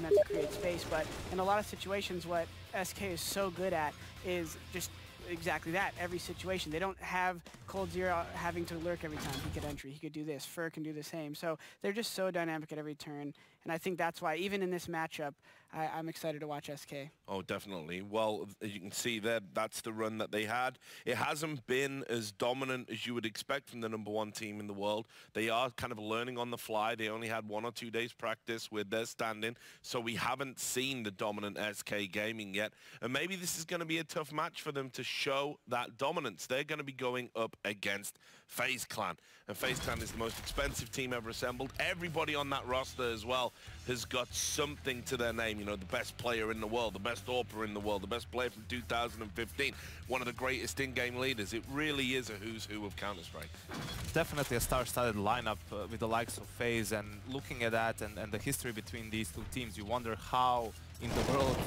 meant to create space, but in a lot of situations, what SK is so good at is just exactly that, every situation. They don't have Cold Zero having to lurk every time he could entry. He could do this. Fur can do the same. So they're just so dynamic at every turn. And I think that's why, even in this matchup, I'm excited to watch SK. Oh, definitely. Well, as you can see there, that's the run that they had. It hasn't been as dominant as you would expect from the #1 team in the world. They are kind of learning on the fly. They only had 1 or 2 days practice with their standing, so we haven't seen the dominant SK gaming yet. And maybe this is going to be a tough match for them to show that dominance. They're going to be going up against FaZe Clan. And FaZe Clan is the most expensive team ever assembled. Everybody on that roster as well has got something to their name. You know, the best player in the world, the best AWPer in the world, the best player from 2015, one of the greatest in-game leaders. It really is a who's who of Counter-Strike. Definitely a star-studded lineup with the likes of FaZe, and looking at that and the history between these two teams, you wonder how in the world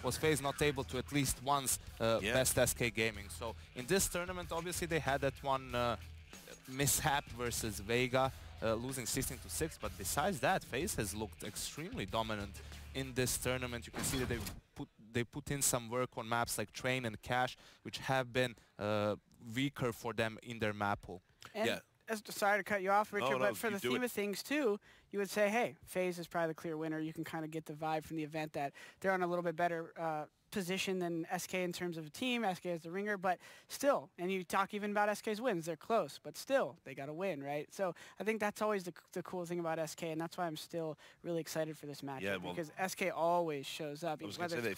was FaZe not able to at least once best SK Gaming. So in this tournament, obviously they had that one mishap versus Vega, losing 16-6, but besides that, FaZe has looked extremely dominant in this tournament. You can see that they put in some work on maps like Train and Cash, which have been weaker for them in their map pool. And sorry to cut you off, Richard, but for the theme of things too, you would say, hey, FaZe is probably the clear winner. You can kind of get the vibe from the event that they're on a little bit better position than SK in terms of a team. SK is the ringer, but still, and you talk even about SK's wins, they're close, but still, they got to win, right? So I think that's always the cool thing about SK, and that's why I'm still really excited for this matchup, yeah, well, because SK always shows up. I was going to say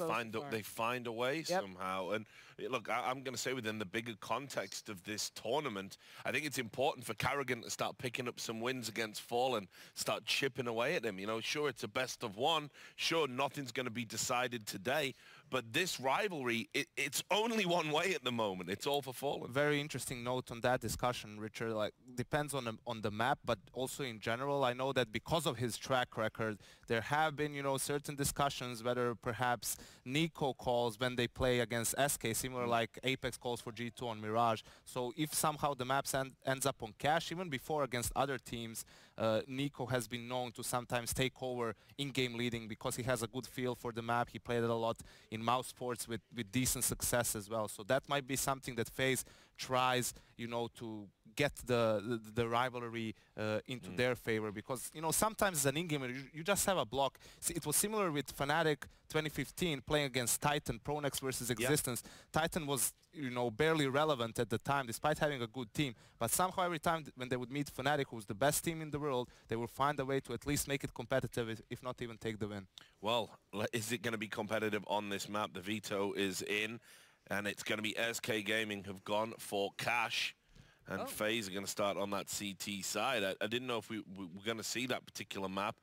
they find a way somehow. And look, I'm going to say within the bigger context of this tournament, I think it's important for Karrigan to start picking up some wins against Fallen, start chipping away at them. You know, sure, it's a best of one. Sure, nothing's going to be decided today. But this rivalry, it's only one way at the moment. It's all for Fallen. Very interesting note on that discussion, Richard. Like, depends on the map, but also in general. I know that because of his track record, there have been, you know, certain discussions whether perhaps Nico calls when they play against SK, similar like Apex calls for G2 on Mirage. So if somehow the map ends up on Cash, even before against other teams, Nico has been known to sometimes take over in-game leading because he has a good feel for the map. He played it a lot in mouse sports with decent success as well. So that might be something that FaZe tries, you know, to get the rivalry into their favor, because, you know, sometimes as an in-gamer you just have a block. See, it was similar with Fnatic 2015 playing against Titan, Pronex versus Existence. Titan was, you know, barely relevant at the time despite having a good team, but somehow every time when they would meet Fnatic, who's the best team in the world, they will find a way to at least make it competitive, if not even take the win. Well, is it going to be competitive on this map? The veto is in, and it's going to be SK Gaming have gone for Cash. And FaZe are going to start on that CT side. I didn't know if we were going to see that particular map.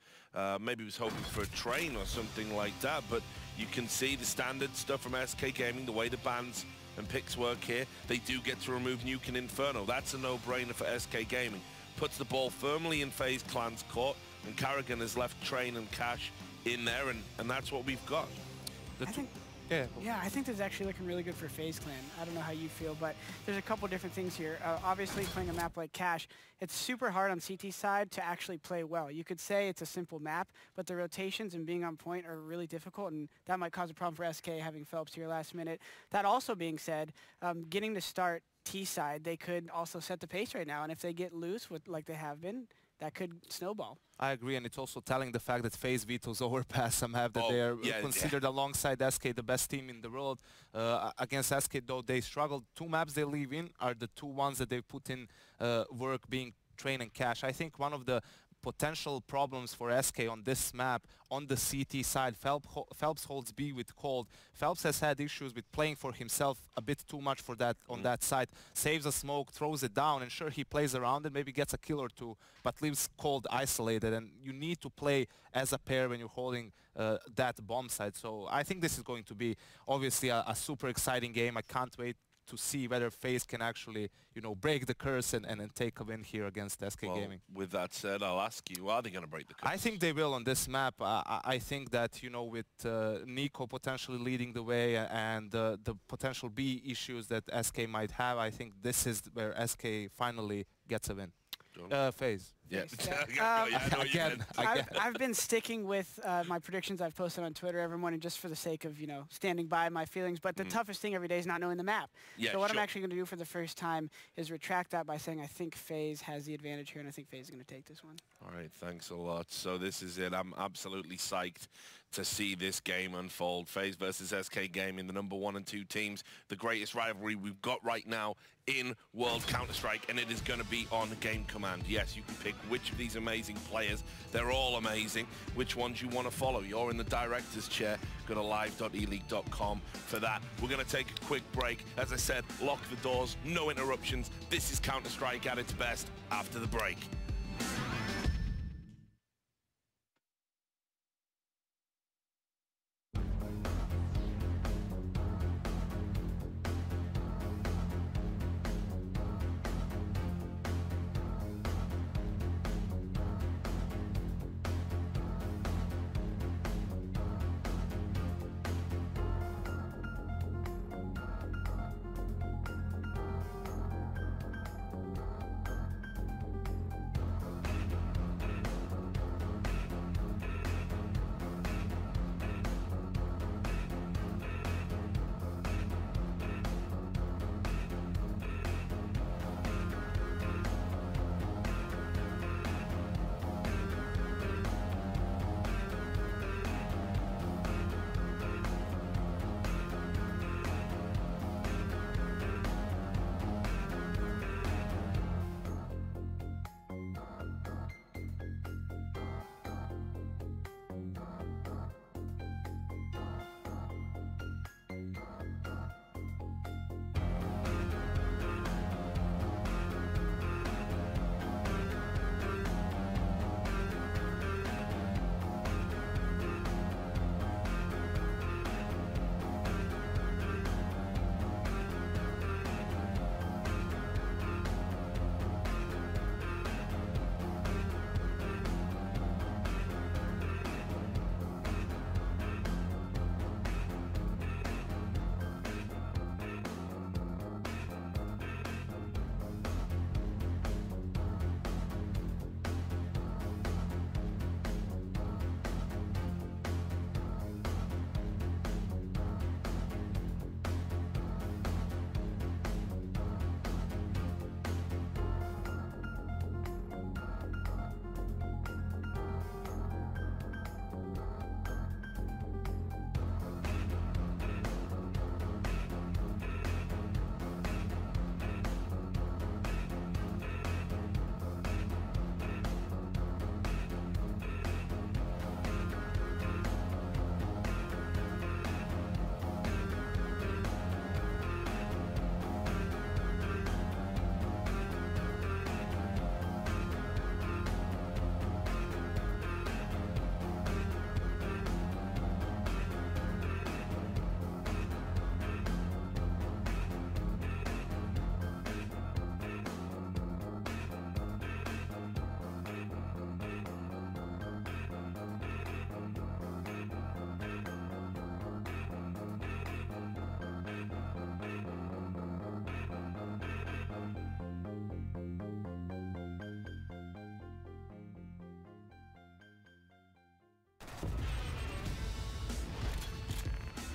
Maybe was hoping for a Train or something like that. But you can see the standard stuff from SK Gaming, the way the bans and picks work here. They do get to remove Nuke and Inferno. That's a no-brainer for SK Gaming. Puts the ball firmly in FaZe Clan's court. And Karrigan has left Train and Cash in there. And that's what we've got. Yeah, I think this is actually looking really good for FaZe Clan. I don't know how you feel, but there's a couple different things here. Obviously, playing a map like Cash, it's super hard on CT side to actually play well. You could say it's a simple map, but the rotations and being on point are really difficult, and that might cause a problem for SK having Phelps here last minute. That also being said, getting to start T side, they could also set the pace right now, and if they get loose with like they have been, that could snowball. I agree, and it's also telling the fact that FaZe vetoes overpass some have that they are considered alongside SK the best team in the world. Against SK, though, they struggled. 2 maps they leave in are the 2 ones that they put in work, being Train and Cash. I think one of the potential problems for SK on this map, on the CT side, Phelps holds B with Cold. Phelps has had issues with playing for himself a bit too much for that on that side. Saves a smoke, throws it down, and sure, he plays around it, maybe gets a kill or 2, but leaves Cold isolated, and you need to play as a pair when you're holding that bomb side. So I think this is going to be obviously a super exciting game. I can't wait to see whether FaZe can actually, you know, break the curse and take a win here against SK Gaming. With that said, I'll ask you, are they going to break the curse? I think they will on this map. I think that, you know, with Nico potentially leading the way and the potential B issues that SK might have, I think this is where SK finally gets a win. FaZe. Yeah. Again. I've been sticking with my predictions I've posted on Twitter every morning just for the sake of, you know, standing by my feelings. But the toughest thing every day is not knowing the map. Yeah, so what I'm sure. actually going to do for the first time is retract that by saying I think FaZe has the advantage here, and I think FaZe is going to take this one. All right, thanks a lot. So this is it. I'm absolutely psyched to see this game unfold. FaZe versus SK Gaming, the #1 and 2 teams, the greatest rivalry we've got right now in World Counter-Strike, and it is going to be on Game Command. Yes, you can pick which of these amazing players. They're all amazing. Which ones you want to follow. You're in the director's chair. Go to live.eleague.com for that. We're going to take a quick break. As I said, lock the doors, no interruptions. This is Counter-Strike at its best after the break.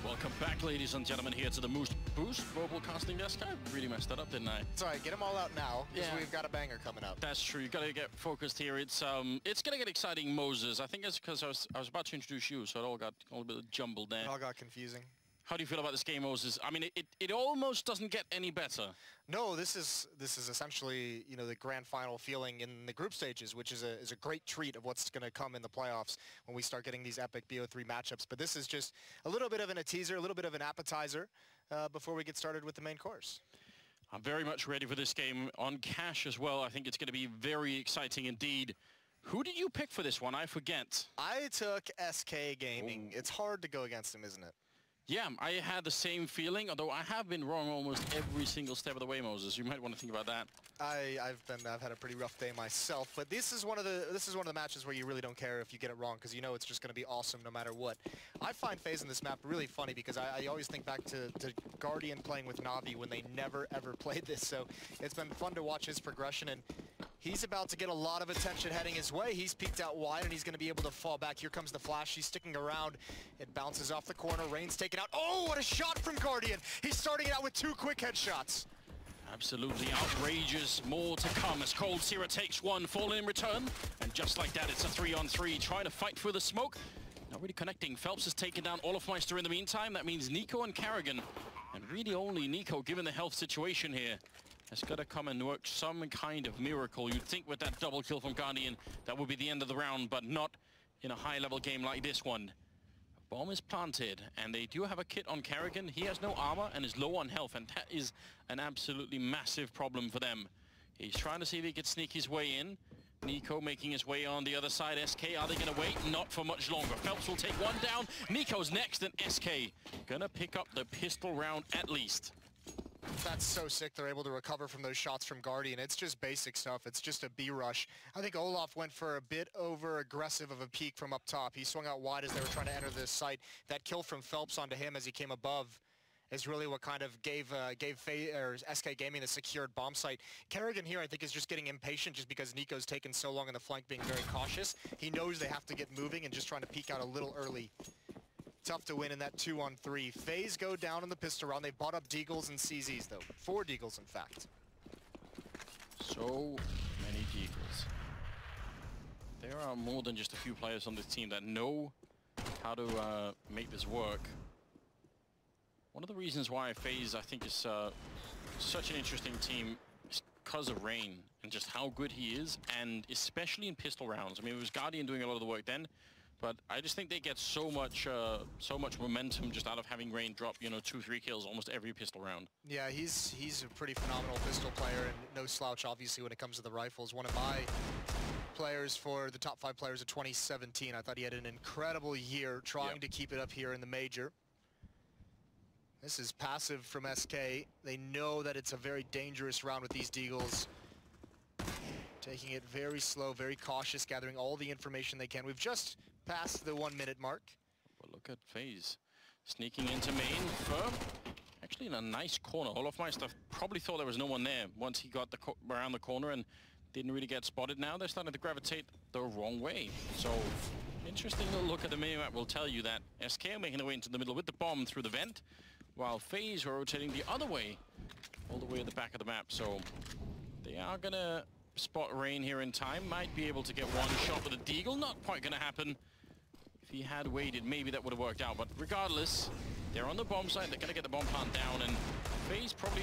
Welcome back, ladies and gentlemen, here to the Boost mobile casting desk. I really messed that up, didn't I? Sorry, get them all out now, because Yeah. we've got a banger coming up. That's true. You gotta get focused here. It's gonna get exciting, Moses. I think it's because I was about to introduce you, so it all got a little bit jumbled there. It all got confusing. How do you feel about this game, Moses? I mean, it almost doesn't get any better. No, this is essentially, you know, the grand final feeling in the group stages, which is a great treat of what's going to come in the playoffs when we start getting these epic BO3 matchups. But this is just a little bit of a teaser, a little bit of an appetizer before we get started with the main course. I'm very much ready for this game on Cash as well. I think it's going to be very exciting indeed. Who did you pick for this one? I forget. I took SK Gaming. It's hard to go against him, isn't it? Yeah, I had the same feeling, although I have been wrong almost every single step of the way, Moses. You might want to think about that. I've had a pretty rough day myself, but this is one of the matches where you really don't care if you get it wrong, because you know it's just going to be awesome no matter what. I find FaZe in this map really funny because I always think back to Guardian playing with Na'Vi when they never ever played this, so it's been fun to watch his progression. And He's about to get a lot of attention heading his way. He's peeked out wide, and he's going to be able to fall back. Here comes the flash. He's sticking around. It bounces off the corner. Rain's taken out. Oh, what a shot from Guardian. He's starting it out with 2 quick headshots. Absolutely outrageous. More to come as Cold Sierra takes one, Fallen in return. And just like that, it's a 3-on-3. Trying to fight through the smoke. Not really connecting. Phelps has taken down Olofmeister in the meantime. That means Nico and Carrigan. And really only Nico, given the health situation here, has got to come and work some kind of miracle. You'd think with that double kill from Guardian, that would be the end of the round, but not in a high-level game like this one. A bomb is planted, and they do have a kit on Carrigan. He has no armor and is low on health, and that is an absolutely massive problem for them. He's trying to see if he can sneak his way in. Nico making his way on the other side. SK, are they going to wait? Not for much longer. Phelps will take one down. Nico's next, and SK going to pick up the pistol round at least. That's so sick. They're able to recover from those shots from Guardian. It's just basic stuff. It's just a B rush. I think Olaf went for a bit over aggressive of a peek from up top. He swung out wide as they were trying to enter this site. That kill from Phelps onto him as he came above is really what kind of gave SK Gaming the secured bomb site. Kerrigan here, I think, is just getting impatient just because Nico's taken so long in the flank, being very cautious. He knows they have to get moving and just trying to peek out a little early. Tough to win in that 2-on-3. FaZe go down in the pistol round. They bought up Deagles and CZs, though. 4 Deagles, in fact. So many Deagles. There are more than just a few players on this team that know how to make this work. One of the reasons why FaZe, I think, is such an interesting team is because of Rain and just how good he is, and especially in pistol rounds. I mean, it was Guardian doing a lot of the work then, but I just think they get so much momentum just out of having Rain drop, you know, 2-3 kills almost every pistol round. Yeah, he's a pretty phenomenal pistol player and no slouch, obviously, when it comes to the rifles. One of my players for the top 5 players of 2017. I thought he had an incredible year trying to keep it up here in the major. This is passive from SK. They know that it's a very dangerous round with these Deagles. Taking it very slow, very cautious, gathering all the information they can. We've just past the 1-minute mark. But look at FaZe sneaking into main. Firm, actually in a nice corner. Olofmeister probably thought there was no one there once he got around the corner and didn't really get spotted. Now they're starting to gravitate the wrong way. So interesting little look at the minimap will tell you that SK are making their way into the middle with the bomb through the vent, while FaZe are rotating the other way, all the way at the back of the map. So they are going to spot Rain here in time. Might be able to get one shot with a Deagle. Not quite going to happen. If he had waited, maybe that would have worked out. But regardless, they're on the bomb site. They're going to get the bomb plant down. And FaZe probably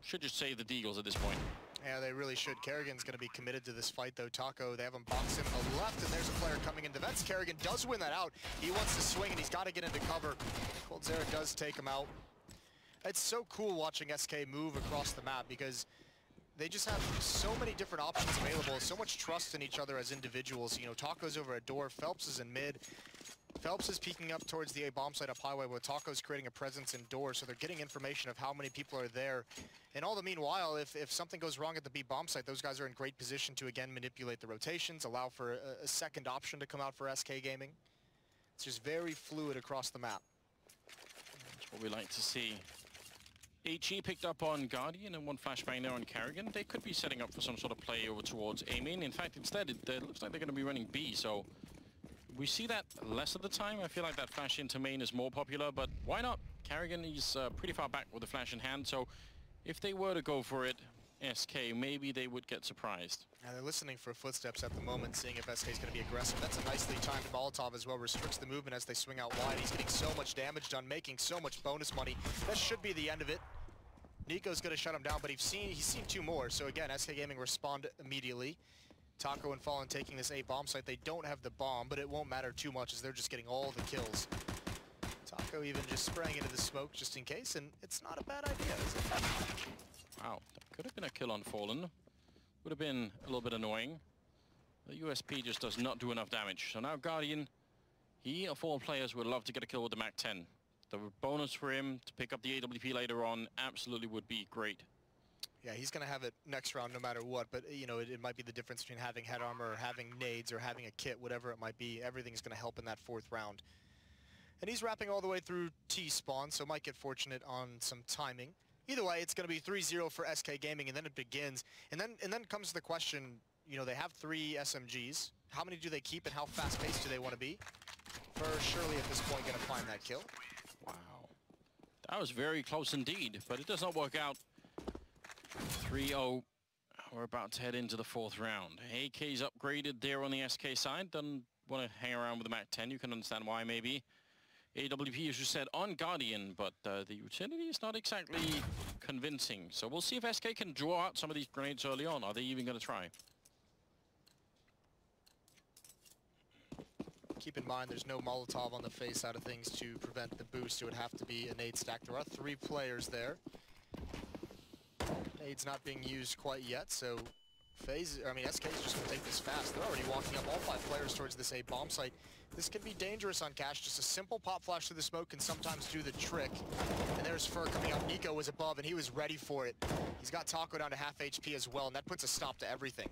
should just save the Deagles at this point. Yeah, they really should. Kerrigan's going to be committed to this fight, though. Taco, they have him box him on the left, and there's a player coming into vents. Kerrigan does win that out. He wants to swing, and he's got to get into cover. Cold Sierra does take him out. It's so cool watching SK move across the map because they just have so many different options available, so much trust in each other as individuals. You know, Taco's over at door, Phelps is in mid. Phelps is peeking up towards the A bomb site up highway, where Taco's creating a presence indoors, so they're getting information of how many people are there. And all the meanwhile, if something goes wrong at the B bomb site, those guys are in great position to again manipulate the rotations, allow for a second option to come out for SK Gaming. It's just very fluid across the map. That's what we like to see. HE picked up on Guardian and one flashbang there on Carrigan. They could be setting up for some sort of play over towards A main. In fact, instead, it looks like they're going to be running B, so we see that less of the time. I feel like that flash into main is more popular, but why not? Carrigan is pretty far back with the flash in hand, so if they were to go for it, SK, maybe they would get surprised. Yeah, they're listening for footsteps at the moment, seeing if SK is going to be aggressive. That's a nicely timed Molotov as well, restricts the movement as they swing out wide. He's getting so much damage done, making so much bonus money. That should be the end of it. Nico's going to shut him down, but he's seen 2 more. So again, SK Gaming respond immediately. Taco and Fallen taking this A bomb site. They don't have the bomb, but it won't matter too much as they're just getting all the kills. Taco even just spraying into the smoke just in case, and it's not a bad idea, is it? Wow, that could have been a kill on Fallen. Would have been a little bit annoying. The USP just does not do enough damage. So now Guardian, he of all players would love to get a kill with the MAC-10. The bonus for him to pick up the AWP later on absolutely would be great. Yeah, he's going to have it next round no matter what, but you know, it might be the difference between having head armor or having nades or having a kit, whatever it might be. Everything's going to help in that 4th round. And he's wrapping all the way through T-spawn, so might get fortunate on some timing. Either way, it's going to be 3-0 for SK Gaming, and then it begins. And then comes the question, you know, they have 3 SMGs. How many do they keep, and how fast-paced do they want to be? Surely at this point going to find that kill. Wow. That was very close indeed, but it does not work out. 3-0. We're about to head into the 4th round. AK's upgraded there on the SK side. Doesn't want to hang around with the Mac 10. You can understand why, maybe. AWP, as you said, on Guardian, but the utility is not exactly convincing. So we'll see if SK can draw out some of these grenades early on. Are they even going to try? Keep in mind, there's no Molotov on the FaZe side of things to prevent the boost. It would have to be a nade stack. There are 3 players there. Nade's not being used quite yet, so FaZe, I mean, SK is just going to take this fast. They're already walking up all 5 players towards this A bomb site. This can be dangerous on Cash. Just a simple pop flash through the smoke can sometimes do the trick. And there's Fur coming up. Nico was above, and he was ready for it. He's got Taco down to half HP as well, and that puts a stop to everything.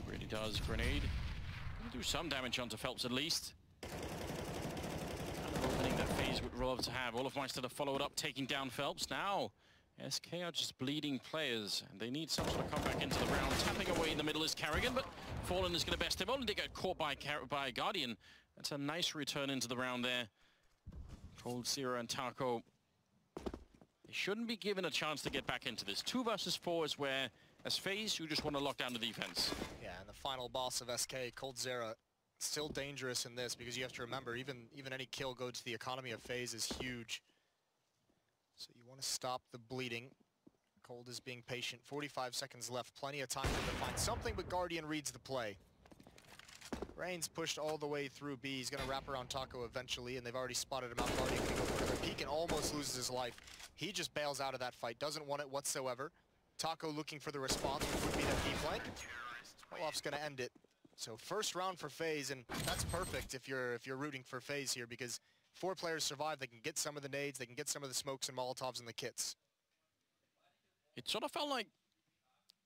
Really does. Grenade. Do some damage onto Phelps at least. Kind of opening that FaZe would love to have. Olofmeister to follow it up, taking down Phelps. Now, SK are just bleeding players, and they need some sort of comeback into the round. Tapping away in the middle is Carrigan, but Fallen is going to best him. Only they get caught by Guardian. That's a nice return into the round there. Cold Zero and Taco. They shouldn't be given a chance to get back into this. 2 versus 4 is where, as FaZe, you just want to lock down the defense. Yeah, and the final boss of SK, Cold Zero, still dangerous in this because you have to remember, even any kill go to the economy of FaZe is huge. So you want to stop the bleeding. Cold is being patient. 45 seconds left. Plenty of time for him to find something, but Guardian reads the play. Rain's pushed all the way through B. He's going to wrap around Taco eventually, and they've already spotted him out. Guardian going to go for another peek and almost loses his life. He just bails out of that fight. Doesn't want it whatsoever. Taco looking for the response, which would be that B flank. Olof's going to end it. So first round for FaZe, and that's perfect if you're rooting for FaZe here, because 4 players survive. They can get some of the nades, they can get some of the smokes and Molotovs in the kits. It sort of felt like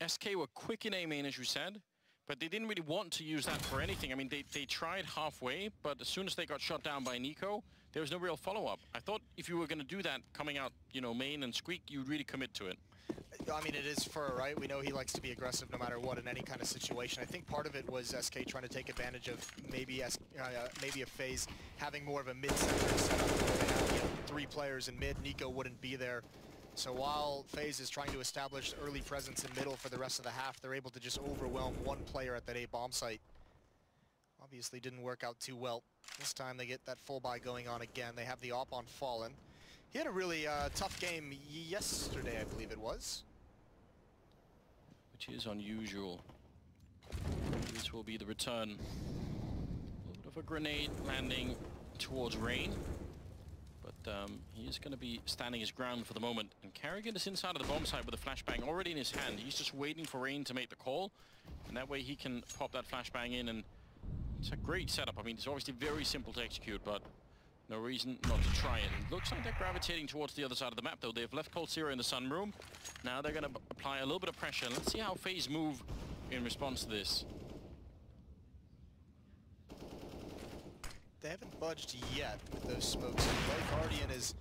SK were quick in A main, as you said, but they didn't really want to use that for anything. I mean, they tried halfway, but as soon as they got shot down by Nico, there was no real follow-up. I thought if you were going to do that coming out, you know, main and Squeak, you'd really commit to it. I mean, it is Fur, right? We know he likes to be aggressive no matter what in any kind of situation. I think part of it was SK trying to take advantage of maybe a FaZe having more of a mid-sector setup where they have, you know, 3 players in mid. Nico wouldn't be there. So while FaZe is trying to establish early presence in middle for the rest of the half, they're able to just overwhelm 1 player at that A bomb site. Obviously didn't work out too well. This time they get that full buy going on again. They have the op on Fallen. He had a really tough game yesterday, I believe it was. Which is unusual. This will be the return. A little bit of a grenade landing towards Rain. But he is going to be standing his ground for the moment. And Carrigan is inside of the bomb site with a flashbang already in his hand. He's just waiting for Rain to make the call. And that way he can pop that flashbang in. And it's a great setup. I mean, it's obviously very simple to execute, but no reason not to try it. It looks like they're gravitating towards the other side of the map, though. They've left Cold Zero in the sunroom. Now they're going to apply a little bit of pressure. Let's see how FaZe move in response to this. They haven't budged yet with those smokes in play. Guardian is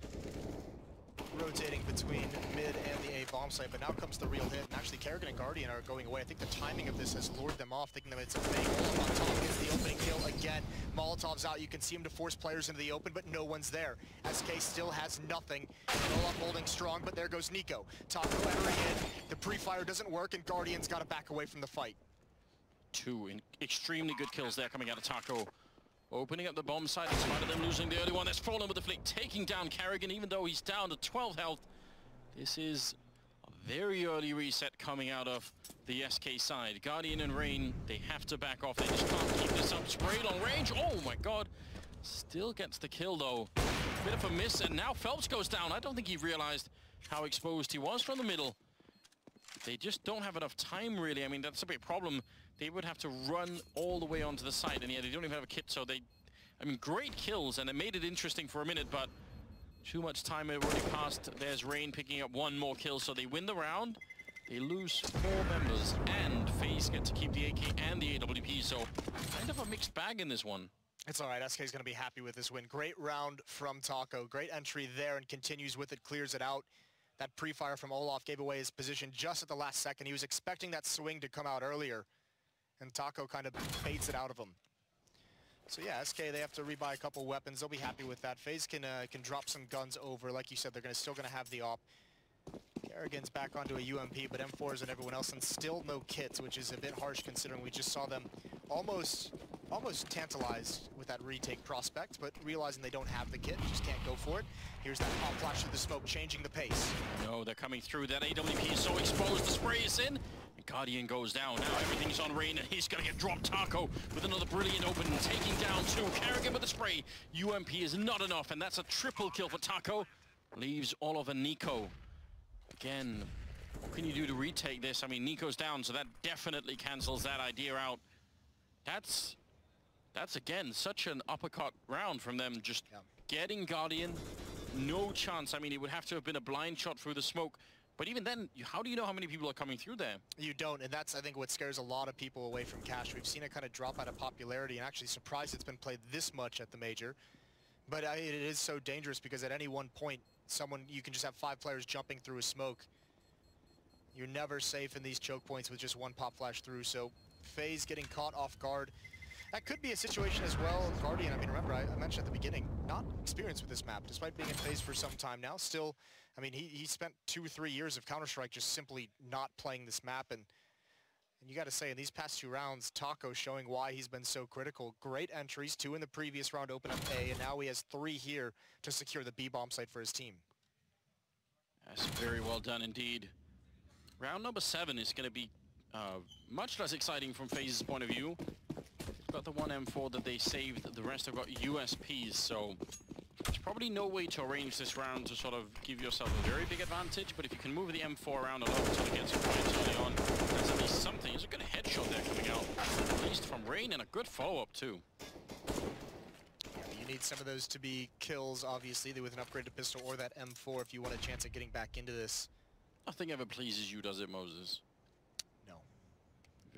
rotating between mid and the A bomb site, but now comes the real hit. And actually, Kerrigan and Guardian are going away. I think the timing of this has lured them off, thinking that it's a fake. Olaf on top gets the opening kill again. Molotov's out. You can see him to force players into the open, but no one's there. SK still has nothing. Olaf holding strong, but there goes Nico. Taco entering in. The pre-fire doesn't work, and Guardian's got to back away from the fight. 2 extremely good kills there coming out of Taco. Opening up the bomb site in spite of them losing the early one. That's Fallen with the flick, taking down Carrigan, even though he's down to 12 health. This is a very early reset coming out of the SK side. Guardian and Rain, they have to back off. They just can't keep this up. Sprayed on range. Oh my god. Still gets the kill though. Bit of a miss, and now Phelps goes down. I don't think he realized how exposed he was from the middle. They just don't have enough time, really. I mean, that's a big problem. They would have to run all the way onto the site, and yeah, they don't even have a kit, so they... I mean, great kills, and it made it interesting for a minute, but too much time already passed. There's Rain picking up 1 more kill, so they win the round. They lose 4 members, and FaZe get to keep the AK and the AWP, so kind of a mixed bag in this one. It's all right. SK is going to be happy with this win. Great round from Taco. Great entry there and continues with it, clears it out. That pre-fire from Olaf gave away his position just at the last second. He was expecting that swing to come out earlier, and Taco kind of baits it out of him. So yeah, SK, they have to rebuy a couple weapons. They'll be happy with that. FaZe can drop some guns over. Like you said, they're still going to have the op. Kerrigan's back onto a UMP, but M4s and everyone else, and still no kits, which is a bit harsh considering we just saw them almost tantalized with that retake prospect, but realizing they don't have the kit, just can't go for it. Here's that pop flash through the smoke, changing the pace. No, they're coming through. That AWP is so exposed, the spray is in. And Guardian goes down. Now everything's on Rain, and he's going to get dropped. Taco with another brilliant open, taking down two. Kerrigan with the spray. UMP is not enough, and that's a triple kill for Taco. Leaves Oliver and Nico. Again, what can you do to retake this? I mean, Nico's down, so that definitely cancels that idea out. That's again, such an uppercut round from them, just getting Guardian. No chance. I mean, it would have to have been a blind shot through the smoke. But even then, how do you know how many people are coming through there? You don't, and that's, I think, what scares a lot of people away from Cash. We've seen it kind of drop out of popularity, and actually surprised it's been played this much at the Major. But it is so dangerous because at any one point, you can just have 5 players jumping through a smoke. You're never safe in these choke points with just one pop flash through, so FaZe getting caught off guard. That could be a situation as well. Guardian, I mean, remember, I mentioned at the beginning, not experienced with this map, despite being in FaZe for some time now. Still, I mean, he spent 2 or 3 years of Counter-Strike just simply not playing this map, and you got to say, in these past 2 rounds, Taco showing why he's been so critical. Great entries, 2 in the previous round, open up A, and now he has 3 here to secure the B bomb site for his team. That's very well done indeed. Round number 7 is going to be much less exciting from FaZe's point of view. They've got the one M4 that they saved, the rest have got USPs, so there's probably no way to arrange this round to sort of give yourself a very big advantage, but if you can move the M4 around a lot until it gets points early on, that's at least something. There's a good headshot there coming out, at least from Rain, and a good follow-up too. You need some of those to be kills, obviously, with an upgraded pistol or that M4 if you want a chance at getting back into this. Nothing ever pleases you, does it, Moses? No. It's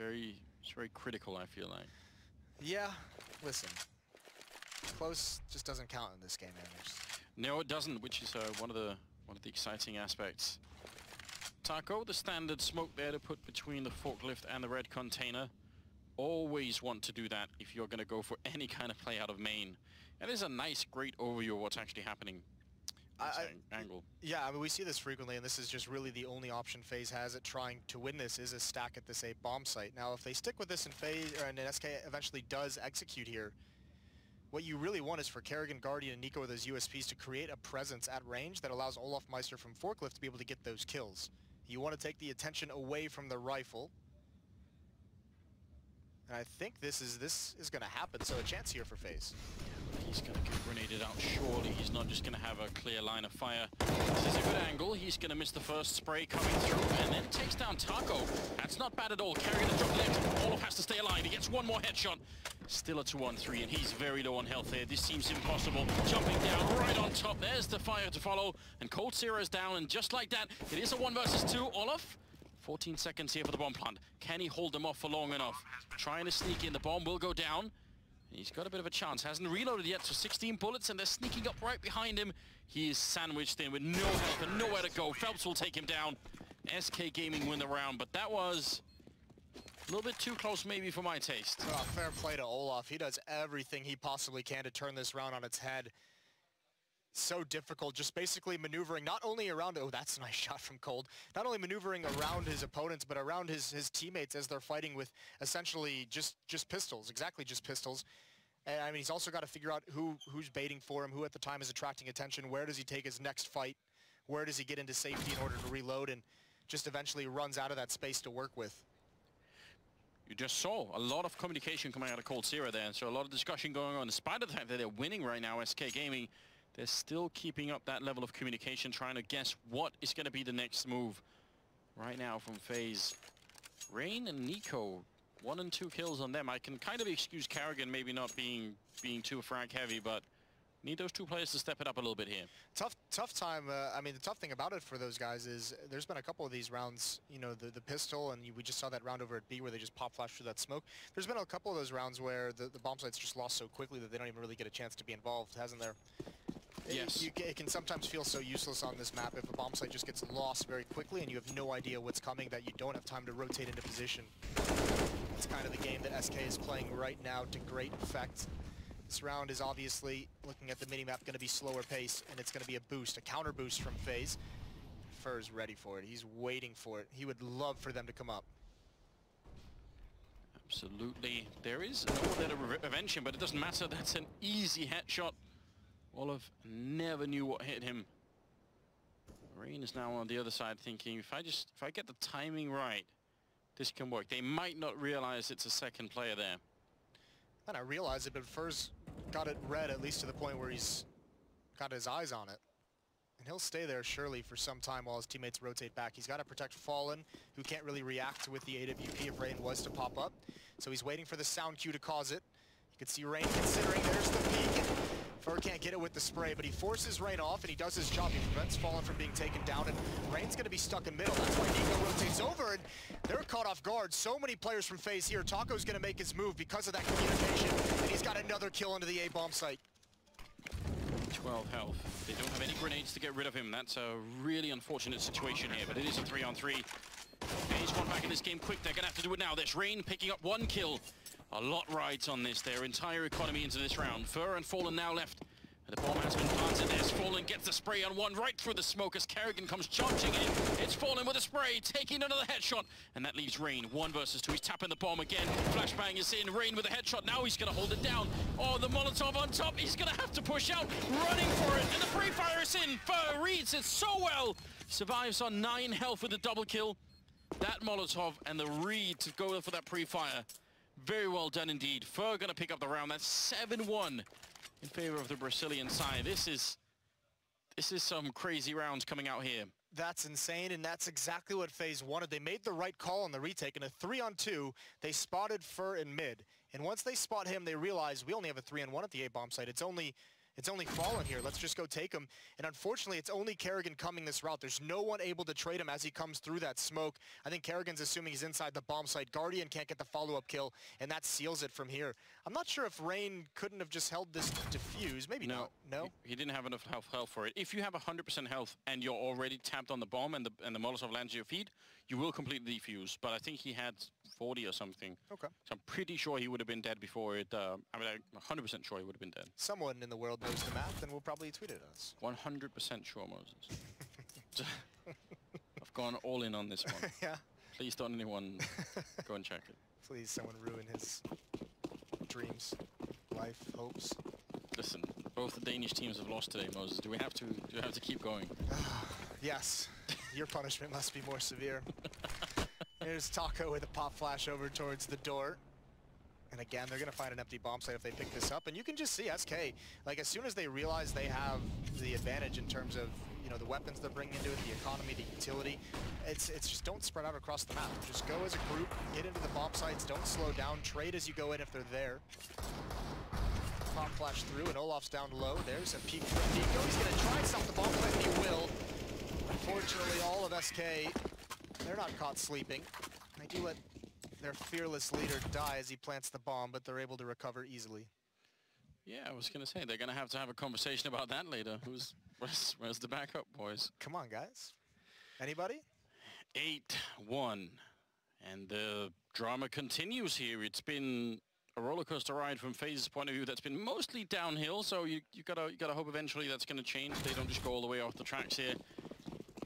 very critical, I feel like. Yeah, listen. Close just doesn't count in this game, man. No, it doesn't, which is one of the exciting aspects. Taco, the standard smoke there to put between the forklift and the red container. Always want to do that if you're going to go for any kind of play out of main. And there's a nice, great overview of what's actually happening. Angle. Yeah, I mean, we see this frequently, and this is just really the only option FaZe has at trying to win this is a stack at this A bomb site. Now, if they stick with this in FaZe, or and SK eventually does execute here, what you really want is for Kerrigan, Guardian, and Nico with those USPs to create a presence at range that allows Olaf Meister from Forklift to be able to get those kills. You want to take the attention away from the rifle. And I think this is going to happen, so a chance here for FaZe. He's going to get grenaded out, surely. He's not just going to have a clear line of fire. This is a good angle. He's going to miss the first spray coming through and then takes down Taco. That's not bad at all. Carrying the drop left. Olaf has to stay alive. He gets one more headshot. Still a 2-on-3, and he's very low on health here. This seems impossible. Jumping down right on top. There's the fire to follow. And Cold Zero is down, and just like that, it is a 1 versus 2. Olaf, 14 seconds here for the bomb plant. Can he hold them off for long enough? Trying to sneak in. The bomb will go down. He's got a bit of a chance. Hasn't reloaded yet, so 16 bullets, and they're sneaking up right behind him. He is sandwiched in with no help and nowhere to go. Phelps will take him down. SK Gaming win the round, but that was a little bit too close maybe for my taste. Oh, fair play to Olaf. He does everything he possibly can to turn this round on its head. So difficult, just basically maneuvering not only around, oh, that's a nice shot from Cold, not only maneuvering around his opponents, but around his teammates as they're fighting with essentially just pistols, exactly just pistols. And I mean, he's also got to figure out who's baiting for him, who at the time is attracting attention, where does he take his next fight, where does he get into safety in order to reload, and just eventually runs out of that space to work with. You just saw a lot of communication coming out of Cold Zero there, and so a lot of discussion going on. Despite the fact that they're winning right now, SK Gaming, they're still keeping up that level of communication, trying to guess what is going to be the next move right now from FaZe. Rain and Nico, 1 and 2 kills on them. I can kind of excuse Kerrigan maybe not being too frag heavy, but Need those two players to step it up a little bit here. Tough time. I mean, the tough thing about it for those guys is there's been a couple of these rounds, you know, the pistol, and we just saw that round over at B where they just pop flash through that smoke. There's been a couple of those rounds where the bomb site's just lost so quickly that they don't even really get a chance to be involved, hasn't there? Yes. It can sometimes feel so useless on this map if a bomb site just gets lost very quickly and you have no idea what's coming, that you don't have time to rotate into position. It's kind of the game that SK is playing right now to great effect. This round is obviously, looking at the minimap, going to be slower pace, and it's going to be a boost, a counter boost from FaZe. Fur's ready for it. He's waiting for it. He would love for them to come up. Absolutely. There is no one there to revenge him, but it doesn't matter. That's an easy headshot. Olaf never knew what hit him. Rain is now on the other side thinking, if I get the timing right, this can work. They might not realize it's a second player there. And I realize it, but Fur's got it red, at least to the point where he's got his eyes on it. And he'll stay there surely for some time while his teammates rotate back. He's got to protect Fallen, who can't really react with the AWP if Rain was to pop up. So he's waiting for the sound cue to cause it. You can see Rain considering, there's the peek. Fur can't get it with the spray, but he forces Rain off, and he does his job. He prevents Fallen from being taken down, and Rain's going to be stuck in middle. That's why Nico rotates over, and they're caught off guard. So many players from FaZe here. Taco's going to make his move because of that communication, and he's got another kill into the A bomb site. 12 health. They don't have any grenades to get rid of him. That's a really unfortunate situation here, but it is a 3-on-3. FaZe want back in this game quick. They're going to have to do it now. There's Rain picking up one kill. A lot rides on this, their entire economy into this round. Fur and Fallen now left. And the bomb has been planted. There's Fallen, gets the spray on one right through the smoke as Kerrigan comes charging in. It's Fallen with a spray, taking another headshot. And that leaves Rain, 1 versus 2. He's tapping the bomb again. Flashbang is in, Rain with a headshot. Now he's gonna hold it down. Oh, the Molotov on top. He's gonna have to push out, running for it. And the free fire is in. Fur reads it so well. Survives on 9 health with a double kill. That Molotov and the read to go for that pre-fire. Very well done indeed. Fur gonna pick up the round. That's 7-1 in favor of the Brazilian side. This is some crazy rounds coming out here. That's insane, and that's exactly what FaZe wanted. They made the right call on the retake. In a 3-on-2, they spotted Fur in mid. And once they spot him, they realize we only have a 3-on-1 at the A-bomb site. It's only Fallen here. Let's just go take him. And unfortunately, it's only Kerrigan coming this route. There's no one able to trade him as he comes through that smoke. I think Kerrigan's assuming he's inside the bomb site. Guardian can't get the follow-up kill, and that seals it from here. I'm not sure if Rain couldn't have just held this defuse. Maybe no. not. No? He didn't have enough health for it. If you have 100% health and you're already tapped on the bomb and the Molotov lands at your feet, you will complete the defuse. But I think he had 40 or something. Okay. So I'm pretty sure he would have been dead before it. I'm 100% sure he would have been dead. Someone in the world knows the math and will probably tweet at us. 100% sure, Moses. I've gone all in on this one. Yeah. Please don't anyone go and check it. Please, someone ruin his dreams, life, hopes. Listen, both the Danish teams have lost today, Moses. Do we have to keep going? Yes. Your punishment must be more severe. Here's Taco with a pop flash over towards the door. And again, they're going to find an empty bomb site if they pick this up. And you can just see SK, like as soon as they realize they have the advantage in terms of, you know, the weapons they're bringing into it, the economy, the utility, it's just don't spread out across the map. Just go as a group, get into the bomb sites, don't slow down, trade as you go in if they're there. Pop flash through, and Olaf's down low. There's a peek from Nico. He's going to try and stop the bomb site, and he will. Unfortunately, all of SK, they're not caught sleeping. They do let their fearless leader die as he plants the bomb, but they're able to recover easily. Yeah, I was going to say, they're going to have a conversation about that later. Where's the backup, boys? Come on, guys. Anybody? 8-1. And the drama continues here. It's been a roller coaster ride from FaZe's point of view that's been mostly downhill, so you gotta hope eventually that's going to change. They don't just go all the way off the tracks here.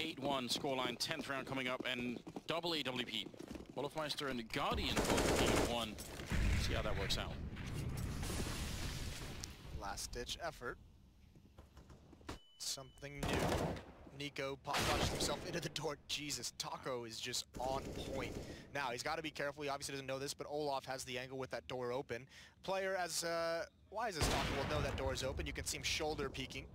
8-1 scoreline, 10th round coming up, and double AWP. Wolfmeister and Guardian both being 1. See how that works out. Last-ditch effort. Something new. Nico pop-flashed himself into the door. Jesus, Taco is just on point. Now, he's got to be careful. He obviously doesn't know this, but Olaf has the angle with that door open. Player as wise as Taco will know that door is open. You can see him shoulder peeking.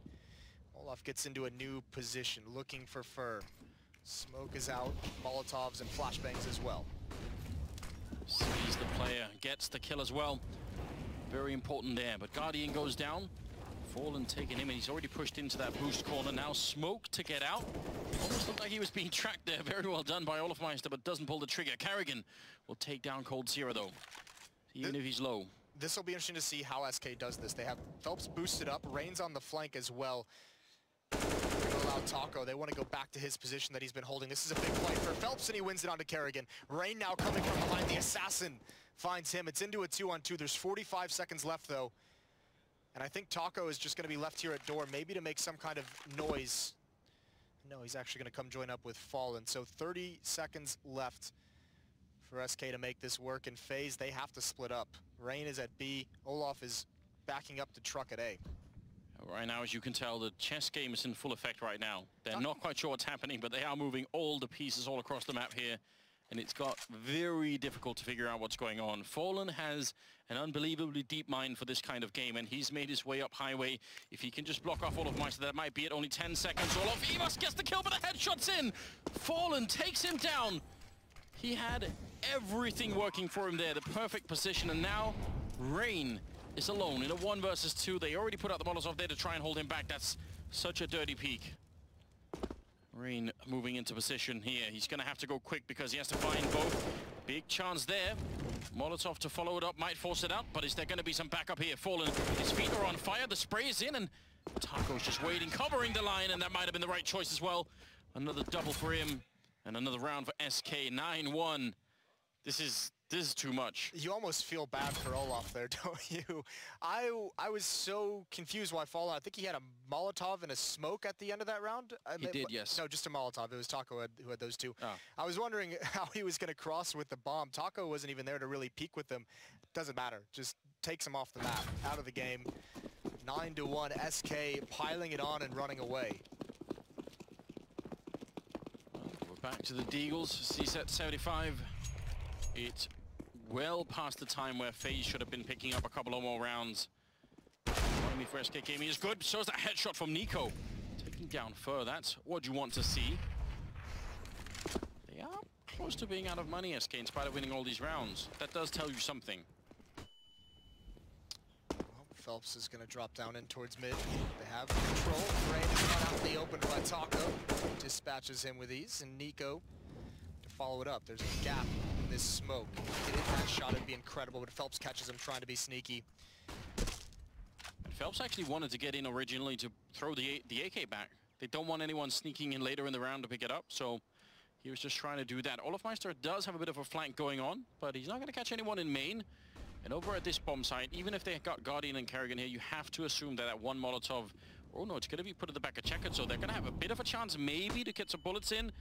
Olaf gets into a new position, looking for Fur. Smoke is out, Molotovs and flashbangs as well. Sees the player, gets the kill as well. Very important there, but Guardian goes down. Fallen taking him, and he's already pushed into that boost corner. Now Smoke to get out. Almost looked like he was being tracked there. Very well done by Olofmeister, but doesn't pull the trigger. Carrigan will take down Cold Zero, though, even if he's low. This will be interesting to see how SK does this. They have Phelps boosted up, Rain's on the flank as well. They're going to allow Taco. They want to go back to his position that he's been holding. This is a big fight for Phelps, and he wins it onto Carrigan. Rain now coming from behind. The Assassin finds him. It's into a 2-on-2. There's 45 seconds left, though. And I think Taco is just going to be left here at door, maybe to make some kind of noise. No, he's actually going to come join up with Fallen. So 30 seconds left for SK to make this work. In FaZe, they have to split up. Rain is at B. Olaf is backing up the truck at A. Right now, as you can tell, the chess game is in full effect right now. They're not quite sure what's happening, but they are moving all the pieces all across the map here. And it's got very difficult to figure out what's going on. Fallen has an unbelievably deep mind for this kind of game, and he's made his way up highway. If he can just block off Olofmeister, that might be it. Only 10 seconds. Olaf Emas gets the kill, but the headshot's in. Fallen takes him down. He had everything working for him there, the perfect position, and now Rain is alone in a 1 versus 2. They already put out the Molotov there to try and hold him back. That's such a dirty peek. Rain moving into position here. He's going to have to go quick because he has to find both. Big chance there. Molotov to follow it up, might force it out, but is there going to be some backup here? Fallen, his feet are on fire, the spray is in, and Taco's just waiting, covering the line, and that might have been the right choice as well. Another double for him, and another round for SK, 9-1. This is too much. You almost feel bad for Olaf there, don't you? I was so confused why Fallen. I think he had a Molotov and a smoke at the end of that round. He did, yes. No, just a Molotov. It was Taco who had those two. Oh. I was wondering how he was going to cross with the bomb. Taco wasn't even there to really peek with them. Doesn't matter. Just takes him off the map, out of the game. 9-1. SK piling it on and running away. We're back to the Deagles. CSET 75. It's well past the time where FaZe should have been picking up a couple of more rounds. Only for SK Gaming is good. So is that headshot from Nico. Taking down Fur. That's what you want to see. They are close to being out of money, SK, in spite of winning all these rounds. That does tell you something. Well, Phelps is going to drop down in towards mid. They have control. Rain is run out in the open by Taco. Dispatches him with ease. And Nico to follow it up. There's a gap. This smoke. Getting that shot would be incredible, but Phelps catches him trying to be sneaky. And Phelps actually wanted to get in originally to throw the AK back. They don't want anyone sneaking in later in the round to pick it up, so he was just trying to do that. Olofmeister does have a bit of a flank going on, but he's not going to catch anyone in main. And over at this bomb site, even if they got Guardian and Carrigan here, you have to assume that that one Molotov, oh no, it's going to be put at the back of Checkered, so they're going to have a bit of a chance maybe to get some bullets in.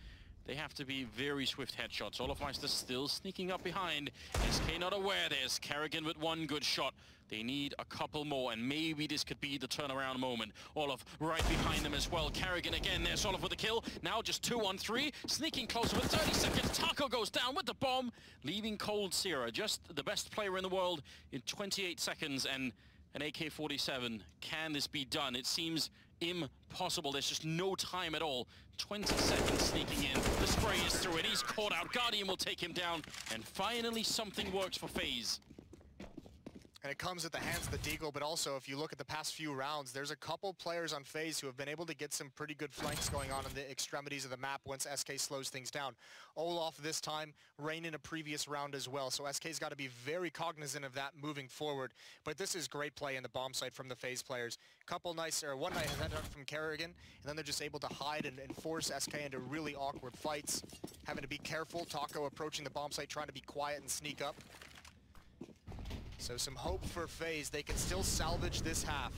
They have to be very swift headshots. Olofmeister still sneaking up behind. SK not aware. There's Carrigan with one good shot. They need a couple more, and maybe this could be the turnaround moment. Olaf right behind them as well. Carrigan again. There's Olaf with the kill. Now just 2-on-3. Sneaking closer with 30 seconds. Taco goes down with the bomb, leaving Cold Zero, just the best player in the world, in 28 seconds and an AK-47. Can this be done? It seems impossible. There's just no time at all. 20 seconds sneaking in. The spray is through it. He's caught out. Guardian will take him down. And finally something works for FaZe. And it comes at the hands of the Deagle, but also if you look at the past few rounds, there's a couple players on FaZe who have been able to get some pretty good flanks going on in the extremities of the map once SK slows things down. Olaf this time, Rain in a previous round as well, so SK's got to be very cognizant of that moving forward. But this is great play in the bomb site from the FaZe players. One nice header from Carrigan, and then they're just able to hide and force SK into really awkward fights. Having to be careful, Taco approaching the bomb site, trying to be quiet and sneak up. So some hope for FaZe. They can still salvage this half,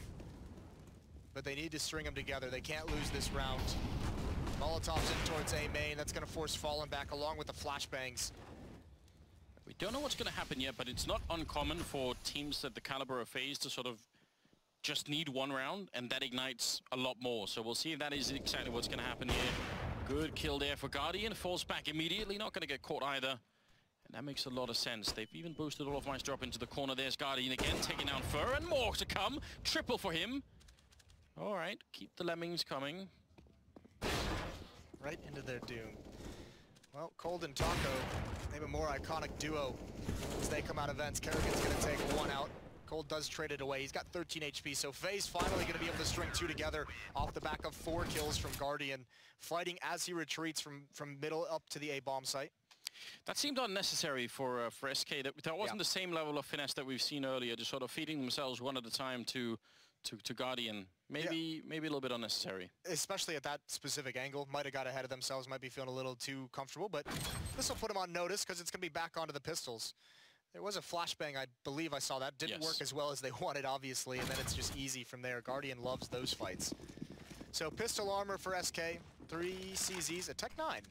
but they need to string them together. They can't lose this round. Molotov's in towards A main. That's going to force Fallen back along with the flashbangs. We don't know what's going to happen yet, but it's not uncommon for teams at the caliber of FaZe to sort of just need one round, and that ignites a lot more. So we'll see if that is exactly what's going to happen here. Good kill there for Guardian. Falls back immediately. Not going to get caught either. That makes a lot of sense. They've even boosted Olofmeister up into the corner. There's Guardian again, taking down Fur, and more to come. Triple for him. All right, keep the lemmings coming. Right into their doom. Well, Cold and Taco, maybe a more iconic duo as they come out of vents. Kerrigan's going to take one out. Cold does trade it away. He's got 13 HP, so FaZe finally going to be able to string 2 together off the back of 4 kills from Guardian, fighting as he retreats from middle up to the A bomb site. That seemed unnecessary for SK. That wasn't the same level of finesse that we've seen earlier, just sort of feeding themselves one at a time to Guardian. Maybe a little bit unnecessary. Especially at that specific angle. Might have got ahead of themselves, might be feeling a little too comfortable, but this will put them on notice because it's going to be back onto the pistols. There was a flashbang, I believe I saw that. Didn't work as well as they wanted, obviously, and then it's just easy from there. Guardian loves those fights. So pistol armor for SK, 3 CZs, a Tech 9.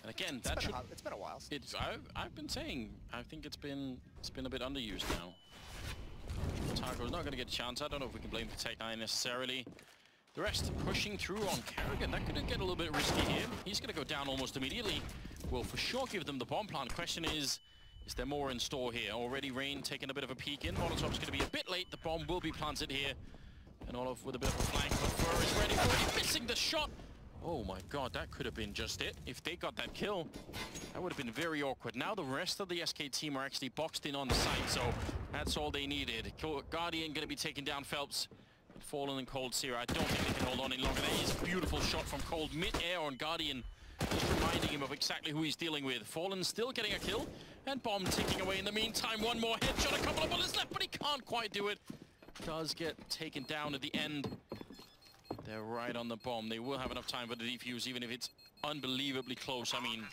And again, it's been a while. I've been saying, I think it's been a bit underused now. Taco's not going to get a chance. I don't know if we can blame the Tech 9 necessarily. The rest pushing through on Karrigan. That could get a little bit risky here. He's going to go down almost immediately. Will for sure give them the bomb plant. Question is there more in store here? Already Rain taking a bit of a peek in. Molotov's going to be a bit late. The bomb will be planted here. And Olof with a bit of a flank. But Fur is ready. Already missing the shot. Oh my god, that could have been just it. If they got that kill, that would have been very awkward. Now the rest of the SK team are actually boxed in on the site, so that's all they needed. Guardian going to be taking down Phelps. Fallen and Cold Sierra. I don't think they can hold on any longer. That is a beautiful shot from Cold mid-air on Guardian, just reminding him of exactly who he's dealing with. Fallen still getting a kill, and Bomb ticking away in the meantime. One more headshot, a couple of bullets left, but he can't quite do it. Does get taken down at the end. They're right on the bomb. They will have enough time for the defuse, even if it's unbelievably close. I mean...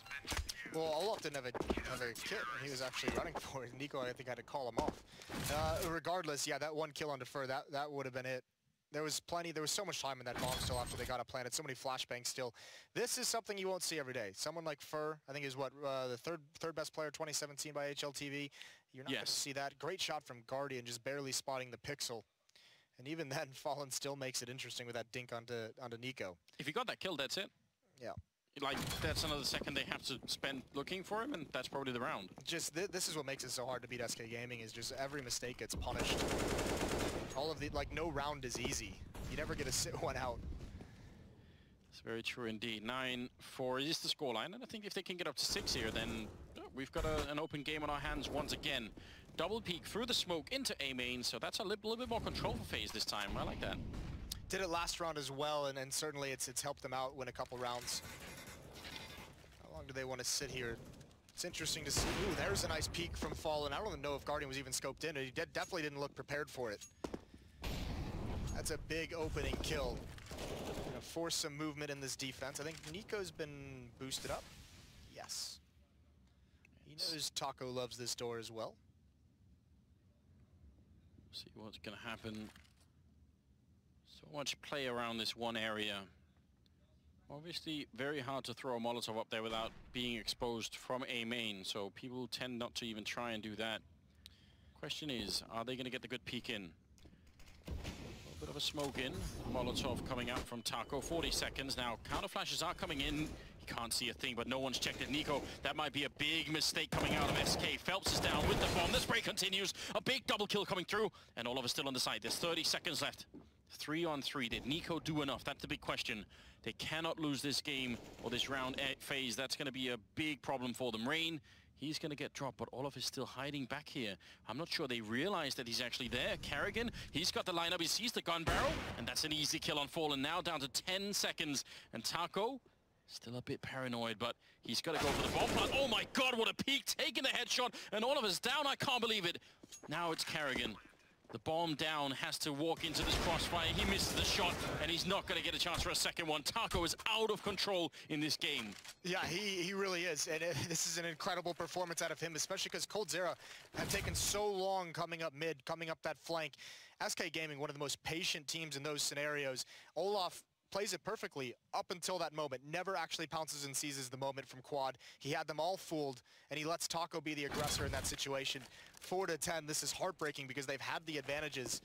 Well, Olaf didn't have a kit, and he was actually running for it. Nico, I think, had to call him off. Regardless, yeah, that one kill on Defer, that would have been it. There was so much time in that bomb still after they got it planted. So many flashbangs still. This is something you won't see every day. Someone like Fur, I think is what, the third best player 2017 by HLTV. You're not going to see that. Great shot from Guardian, just barely spotting the pixel. And even then, Fallen still makes it interesting with that dink onto Nico. If he got that kill, that's it. Yeah. Like, that's another second they have to spend looking for him, and that's probably the round. Just, this is what makes it so hard to beat SK Gaming, is just every mistake gets punished. All of the, like, no round is easy. You never get to sit one out. It's very true indeed. 9-4 is the scoreline, and I think if they can get up to 6 here, then we've got an open game on our hands once again. Double peek through the smoke into A main, so that's a little bit more control for FaZe this time. I like that. Did it last round as well, and certainly it's helped them out win a couple rounds. How long do they want to sit here? It's interesting to see. Ooh, there's a nice peek from Fallen. I don't even know if Guardian was even scoped in. He definitely didn't look prepared for it. That's a big opening kill. Gonna force some movement in this defense. I think Nico's been boosted up. Yes. He knows Taco loves this door as well. See what's going to happen. So much play around this one area. Obviously, very hard to throw a Molotov up there without being exposed from A main, so people tend not to even try and do that. Question is, are they going to get the good peek in? A little bit of a smoke in. Molotov coming out from Taco. 40 seconds now. Counter flashes are coming in. He can't see a thing, but no one's checked it. Nico, that might be a big mistake coming out of SK. Phelps is down with the bomb. The spray continues. A big double kill coming through, and Oliver still on the side. There's 30 seconds left. 3 on 3. Did Nico do enough? That's the big question. They cannot lose this game or this round at FaZe. That's going to be a big problem for them. Rain, he's going to get dropped, but Olaf is still hiding back here. I'm not sure they realize that he's actually there. Karrigan, he's got the lineup. He sees the gun barrel, and that's an easy kill on Fallen. Now down to 10 seconds. And Taco, still a bit paranoid, but he's got to go for the bomb plant. Oh my god, what a peek. Taking the headshot, and Oliver's down. I can't believe it. Now it's Karrigan. The bomb down, has to walk into this crossfire. He misses the shot, and he's not going to get a chance for a second one. Taco is out of control in this game. Yeah, he really is, and this is an incredible performance out of him, especially because Cold Zera have taken so long coming up mid, coming up that flank. SK Gaming, one of the most patient teams in those scenarios. Olaf plays it perfectly up until that moment. Never actually pounces and seizes the moment from quad. He had them all fooled, and he lets Taco be the aggressor in that situation. 4-10, this is heartbreaking because they've had the advantages.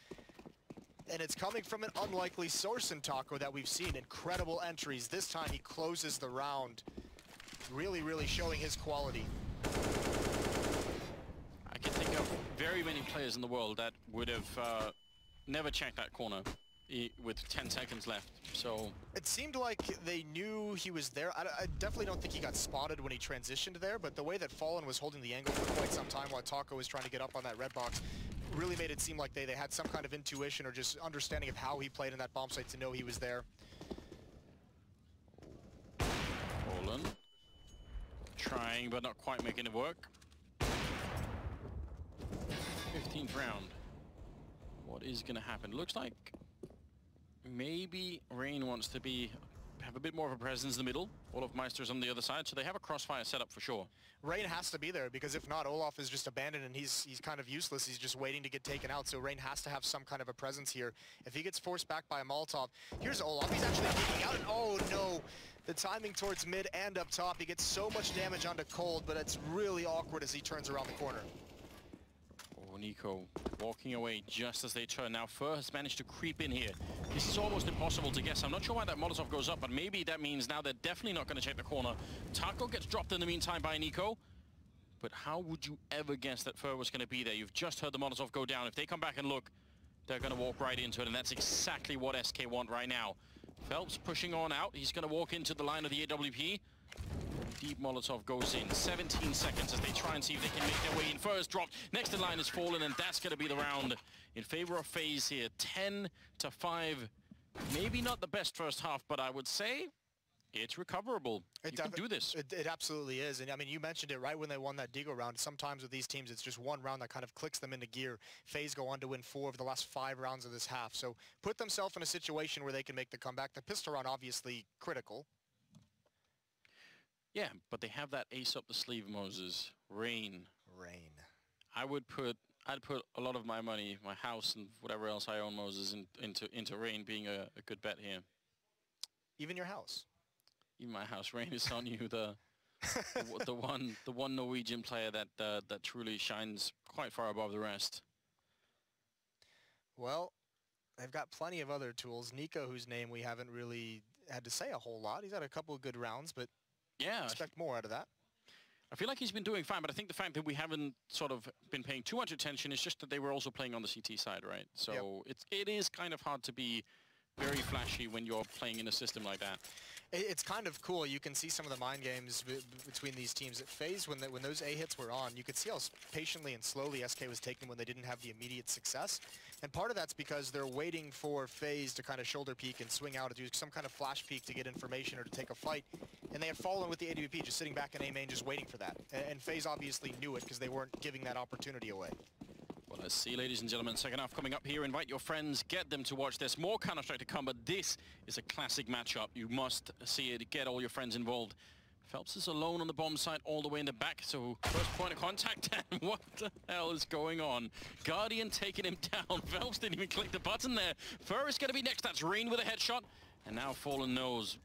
And it's coming from an unlikely source in Taco that we've seen. Incredible entries. This time he closes the round. Really, really showing his quality. I can think of very many players in the world that would have never checked that corner. with 10 seconds left. So it seemed like they knew he was there. I definitely don't think he got spotted when he transitioned there, but the way that Fallen was holding the angle for quite some time while Taco was trying to get up on that red box really made it seem like they had some kind of intuition or just understanding of how he played in that bomb site to know he was there. Fallen trying but not quite making it work. 15th round. What is going to happen? Looks like maybe Rain wants to have a bit more of a presence in the middle. Olofmeister's on the other side, so they have a crossfire set up for sure. Rain has to be there, because if not, Olaf is just abandoned and he's kind of useless. He's just waiting to get taken out, so Rain has to have some kind of a presence here. If he gets forced back by a Molotov, here's Olaf. He's actually peeking out, and oh no! The timing towards mid and up top. He gets so much damage onto Cold, but it's really awkward as he turns around the corner. Oh, Nico walking away just as they turn. Now Fur has managed to creep in here. This is almost impossible to guess. I'm not sure why that Molotov goes up, but maybe that means now they're definitely not going to check the corner. Taco gets dropped in the meantime by Nico. But how would you ever guess that Fur was going to be there? You've just heard the Molotov go down. If they come back and look, they're going to walk right into it, and that's exactly what SK want right now. Phelps pushing on out. He's going to walk into the line of the AWP. Deep Molotov goes in. 17 seconds as they try and see if they can make their way in. First dropped. Next in line is Fallen, and that's going to be the round in favor of FaZe here. 10-5. Maybe not the best first half, but I would say it's recoverable. You can do this. It absolutely is. And I mean, you mentioned it right when they won that Deagle round. Sometimes with these teams, it's just one round that kind of clicks them into gear. FaZe go on to win 4 of the last 5 rounds of this half. So put themselves in a situation where they can make the comeback. The pistol round, obviously critical. Yeah, but they have that ace up the sleeve, Moses. Rain. I'd put a lot of my money, my house and whatever else I own, Moses, into Rain being a good bet here. Even your house? Even my house. Rain is on you, the one Norwegian player that truly shines quite far above the rest. Well, they've got plenty of other tools. Nico, whose name we haven't really had to say a whole lot. He's had a couple of good rounds, but yeah, expect more out of that. I feel like he's been doing fine, but I think the fact that we haven't sort of been paying too much attention is just that they were also playing on the CT side, right? So it is kind of hard to be very flashy when you're playing in a system like that. It's kind of cool. You can see some of the mind games between these teams. At FaZe, when those A hits were on, you could see how patiently and slowly SK was taking when they didn't have the immediate success. And part of that's because they're waiting for FaZe to kind of shoulder peek and swing out to do some kind of flash peek to get information or to take a fight. And they had Fallen with the AWP just sitting back in A main just waiting for that. And FaZe obviously knew it because they weren't giving that opportunity away. Well, let's see, ladies and gentlemen, second half coming up here. Invite your friends, get them to watch. There's more Counter-Strike to come, but this is a classic matchup. You must see it. Get all your friends involved. Phelps is alone on the bomb site all the way in the back, so first point of contact, and what the hell is going on? Guardian taking him down. Phelps didn't even click the button there. Fur is going to be next. That's Rain with a headshot, and now Fallen knows.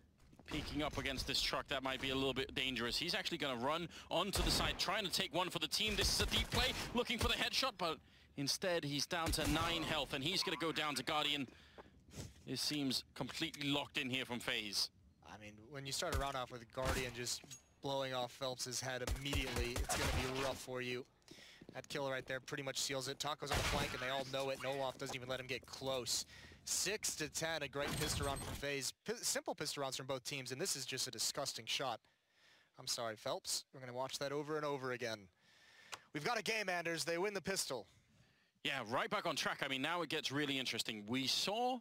Peeking up against this truck, that might be a little bit dangerous. He's actually going to run onto the side, trying to take one for the team. This is a deep play, looking for the headshot, but instead he's down to 9 health, and he's going to go down to Guardian. It seems completely locked in here from FaZe. I mean, when you start a round off with Guardian just blowing off Phelps' head immediately, it's going to be rough for you. That kill right there pretty much seals it. Taco's on the flank, and they all know it. Noloff doesn't even let him get close. 6-10, a great pistol round from FaZe. Simple pistol rounds from both teams, and this is just a disgusting shot. I'm sorry, Phelps. We're going to watch that over and over again. We've got a game, Anders. They win the pistol. Yeah, right back on track. I mean, now it gets really interesting. We saw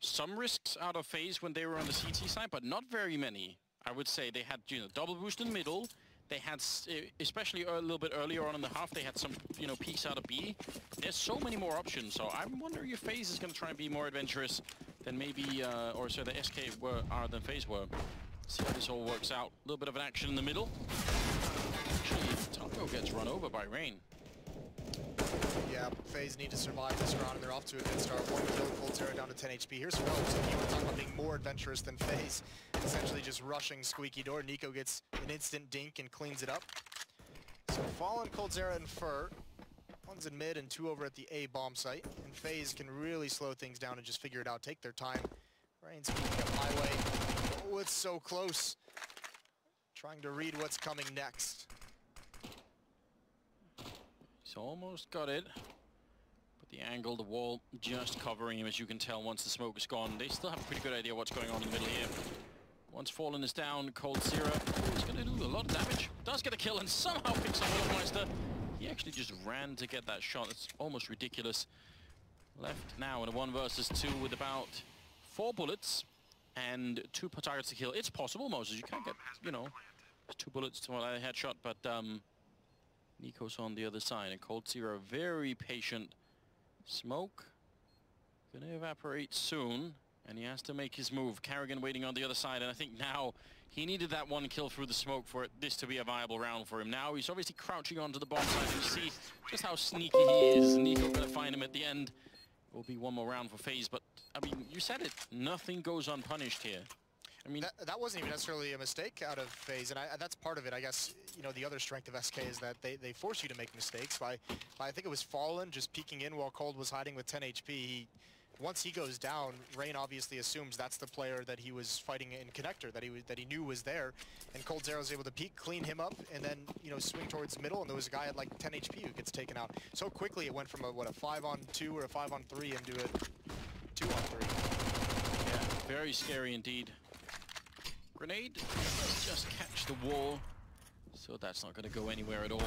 some risks out of FaZe when they were on the CT side, but not very many. I would say they had, double boost in the middle. They had, especially a little bit earlier on in the half, they had some, peaks out of B. There's so many more options, so I'm wondering if FaZe is going to try and be more adventurous than maybe, the SK are than FaZe were. See how this all works out. A little bit of an action in the middle. Actually, Taco gets run over by Rain. Yeah, FaZe need to survive this round, and they're off to a good start. 1 kill, coldzera down to 10 HP. Here's Phelps, and you were talking about being more adventurous than FaZe. Essentially just rushing squeaky door. Nico gets an instant dink and cleans it up. So Fallen, coldzera, and Fur. 1's in mid and 2 over at the A bomb site. And FaZe can really slow things down and just figure it out, take their time. Rain's peeking up highway. Oh, it's so close. Trying to read what's coming next. He's almost got it, but The angle, the wall, just covering him, as you can tell once the smoke is gone. They still have a pretty good idea what's going on in the middle here. Once Fallen is down, Cold Zero is going to do a lot of damage. Does get a kill and somehow picks up Wolfmeister. He actually just ran to get that shot. It's almost ridiculous. Left now in a 1 versus 2 with about 4 bullets and 2 targets to kill. It's possible, Moses. You can't get, you know, 2 bullets to a headshot, but Nico's on the other side. And Cold Zero, very patient. Smoke gonna evaporate soon, and he has to make his move. Carrigan waiting on the other side, and I think now he needed that 1 kill through the smoke for this to be a viable round for him. Now he's obviously crouching onto the bomb side. You see just how sneaky he is. Nico gonna find him at the end. Will be 1 more round for FaZe, but I mean, you said it. Nothing goes unpunished here. I mean, that wasn't even necessarily a mistake out of FaZe, and that's part of it. I guess, you know, the other strength of SK is that they force you to make mistakes. By I think it was Fallen just peeking in while Cold was hiding with 10 HP. Once he goes down, Rain obviously assumes that's the player that he was fighting in Connector, that he knew was there, and Cold Zero is able to peek, clean him up, and then, you know, swing towards middle, and there was a guy at like 10 HP who gets taken out. So quickly it went from a 5-on-2 or a 5-on-3 into a 2-on-3. Yeah, very scary indeed. Grenade just catch the wall, so that's not going to go anywhere at all.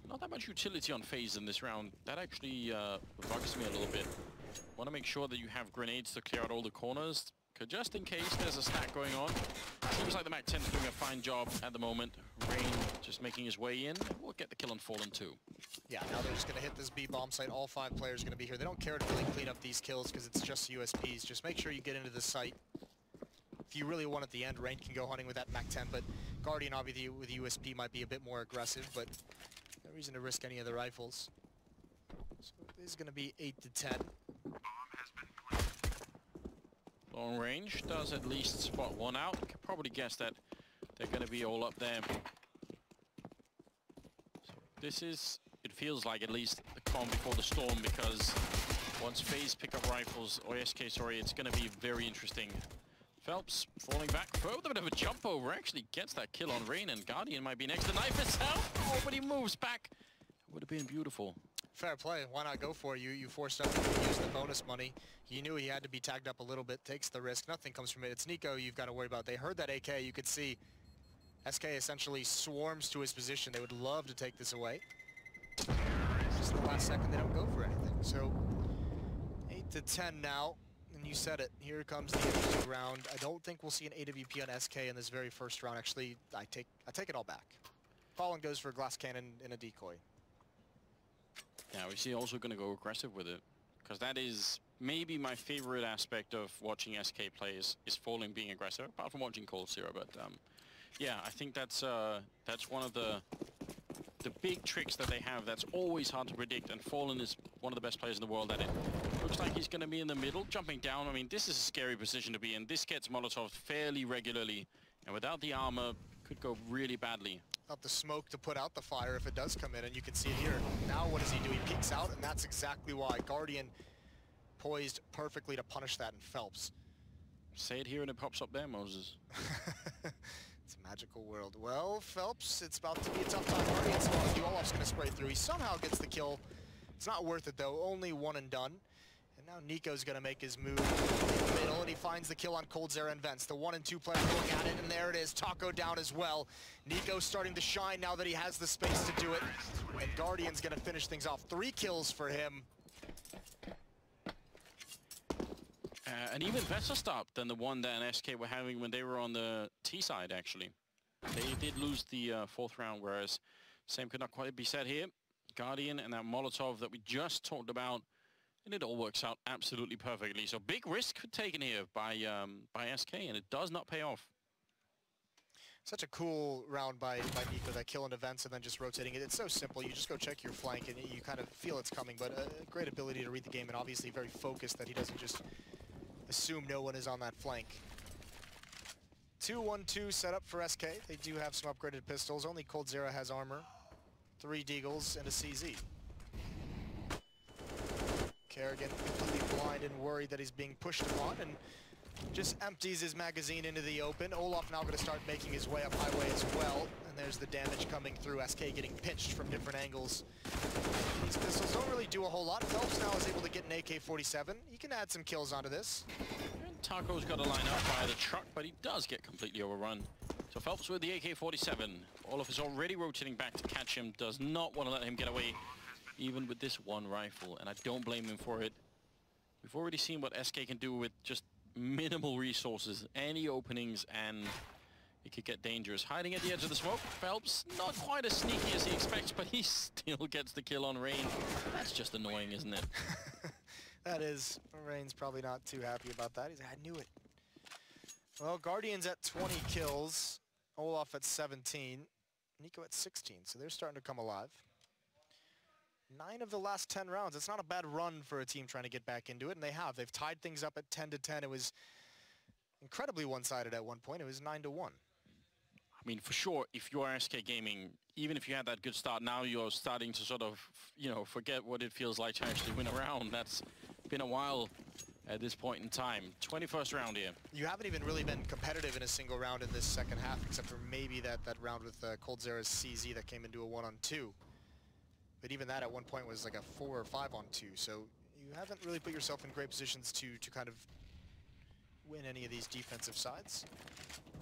Not that much utility on FaZe in this round. That actually bugs me a little bit. Want to make sure that you have grenades to clear out all the corners, because just in case there's a stack going on. Seems like the Mac 10 is doing a fine job at the moment. Rain just making his way in. We'll get the kill on Fallen too. Yeah, now they're just going to hit this B bomb site. All 5 players are going to be here. They don't care to really clean up these kills because it's just USPs. Just make sure you get into the site. If you really want at the end, Rain can go hunting with that Mac 10, but Guardian obviously with USP might be a bit more aggressive, but no reason to risk any of the rifles. So this is going to be 8 to 10. Long range does at least spot 1 out. Can probably guess that they're going to be all up there. So this is, it feels like at least the calm before the storm, because once FaZe pick up rifles, or SK, sorry, it's going to be very interesting. Phelps falling back, further bit of a jump over, actually gets that kill on Rain, and Guardian might be next to knife itself. Oh, but he moves back. Would have been beautiful. Fair play. Why not go for it? You forced up to use the bonus money. You knew he had to be tagged up a little bit, takes the risk. Nothing comes from it. It's Nico you've got to worry about. They heard that AK. You could see SK essentially swarms to his position. They would love to take this away. Just the last second, they don't go for anything. So 8 to 10 now. And you said it. Here comes the interesting round. I don't think we'll see an AWP on SK in this very first round. Actually, I take it all back. Fallen goes for a glass cannon in a decoy. Yeah, we see also going to go aggressive with it, because that is maybe my favorite aspect of watching SK play is Fallen being aggressive, apart from watching Cold Zero. But yeah, I think that's one of the big tricks that they have that's always hard to predict, and Fallen is one of the best players in the world at it. Looks like he's going to be in the middle, jumping down. I mean, this is a scary position to be in. This gets Molotov fairly regularly, and without the armor, could go really badly. Not the smoke to put out the fire if it does come in, and you can see it here. Now what does he do? He peeks out, and that's exactly why. Guardian poised perfectly to punish that in Phelps. Say it here and it pops up there, Moses. It's a magical world. Well, Phelps, it's about to be a tough time. Guardian's going. Duolof's going to spray through. He somehow gets the kill. It's not worth it, though. Only 1 and done. And now Nico's going to make his move in the middle, and he finds the kill on Cold Zero and Vents. The 1 and 2 player going at it, and there it is. Taco down as well. Nico's starting to shine now that he has the space to do it. And Guardian's going to finish things off. 3 kills for him. An even better start than the one that SK were having when they were on the T side, actually. They did lose the 4th round, whereas same could not quite be said here. Guardian and that Molotov that we just talked about, and it all works out absolutely perfectly. So big risk taken here by SK, and it does not pay off. Such a cool round by Nico, that kill in events and then just rotating it. It's so simple. You just go check your flank, and you kind of feel it's coming, but a great ability to read the game, and obviously very focused that he doesn't just assume no one is on that flank. 2-1-2 set up for SK. They do have some upgraded pistols. Only Cold Zero has armor. 3 Deagles and a CZ. Kerrigan completely blind and worried that he's being pushed upon, and Just empties his magazine into the open. Olaf now going to start making his way up highway as well. And there's the damage coming through. SK getting pinched from different angles. These pistols don't really do a whole lot. Phelps now is able to get an AK-47. He can add some kills onto this. And Taco's got to line up by the truck, but he does get completely overrun. So Phelps with the AK-47. Olaf is already rotating back to catch him. Does not want to let him get away, even with this one rifle. And I don't blame him for it. We've already seen what SK can do with just minimal resources, any openings, and it could get dangerous. Hiding at the edge of the smoke. Phelps not quite as sneaky as he expects, but he still gets the kill on Rain. That's just annoying, isn't it? That is. Rain's probably not too happy about that. He's like, I knew it. Well, Guardian's at 20 kills. Olaf at 17. Nico at 16. So they're starting to come alive. 9 of the last 10 rounds. It's not a bad run for a team trying to get back into it, and they have. They've tied things up at 10-10. It was incredibly one-sided at one point. It was 9-1. I mean, for sure, if you are SK Gaming, even if you had that good start, now you're starting to sort of, you know, forget what it feels like to actually win a round. That's been a while at this point in time. 21st round here. You haven't even really been competitive in a single round in this second half, except for maybe that round with Coldzera's CZ that came into a 1-on-2. But even that at one point was like a 4 or 5-on-2. So you haven't really put yourself in great positions to kind of win any of these defensive sides.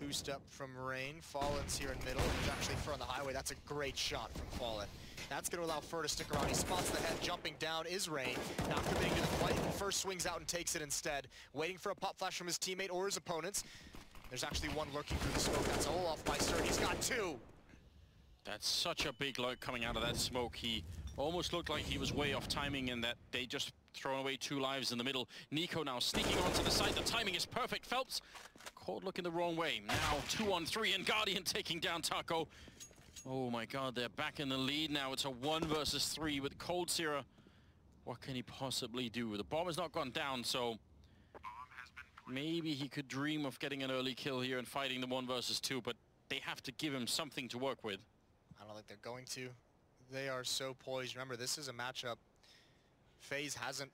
Boost up from Rain. Fallen's here in middle. There's actually Fur on the highway. That's a great shot from Fallen. That's going to allow Fur to stick around. He spots the head. Jumping down is Rain. Not committing to the fight. And Fur swings out and takes it instead. Waiting for a pop flash from his teammate or his opponents. There's actually one lurking through the smoke. That's Olaf Meister. He's got 2. That's such a big lurk coming out of that smoke. He almost looked like he was way off timing and that they just thrown away 2 lives in the middle. Nico now sneaking onto the side. The timing is perfect. Phelps caught looking the wrong way. Now 2-on-3 and Guardian taking down Taco. Oh my god, they're back in the lead now. It's a 1 versus 3 with Coldzera. What can he possibly do? The bomb has not gone down, so maybe he could dream of getting an early kill here and fighting the 1 versus 2, but they have to give him something to work with. I don't think they're going to. They are so poised. Remember, this is a matchup FaZe hasn't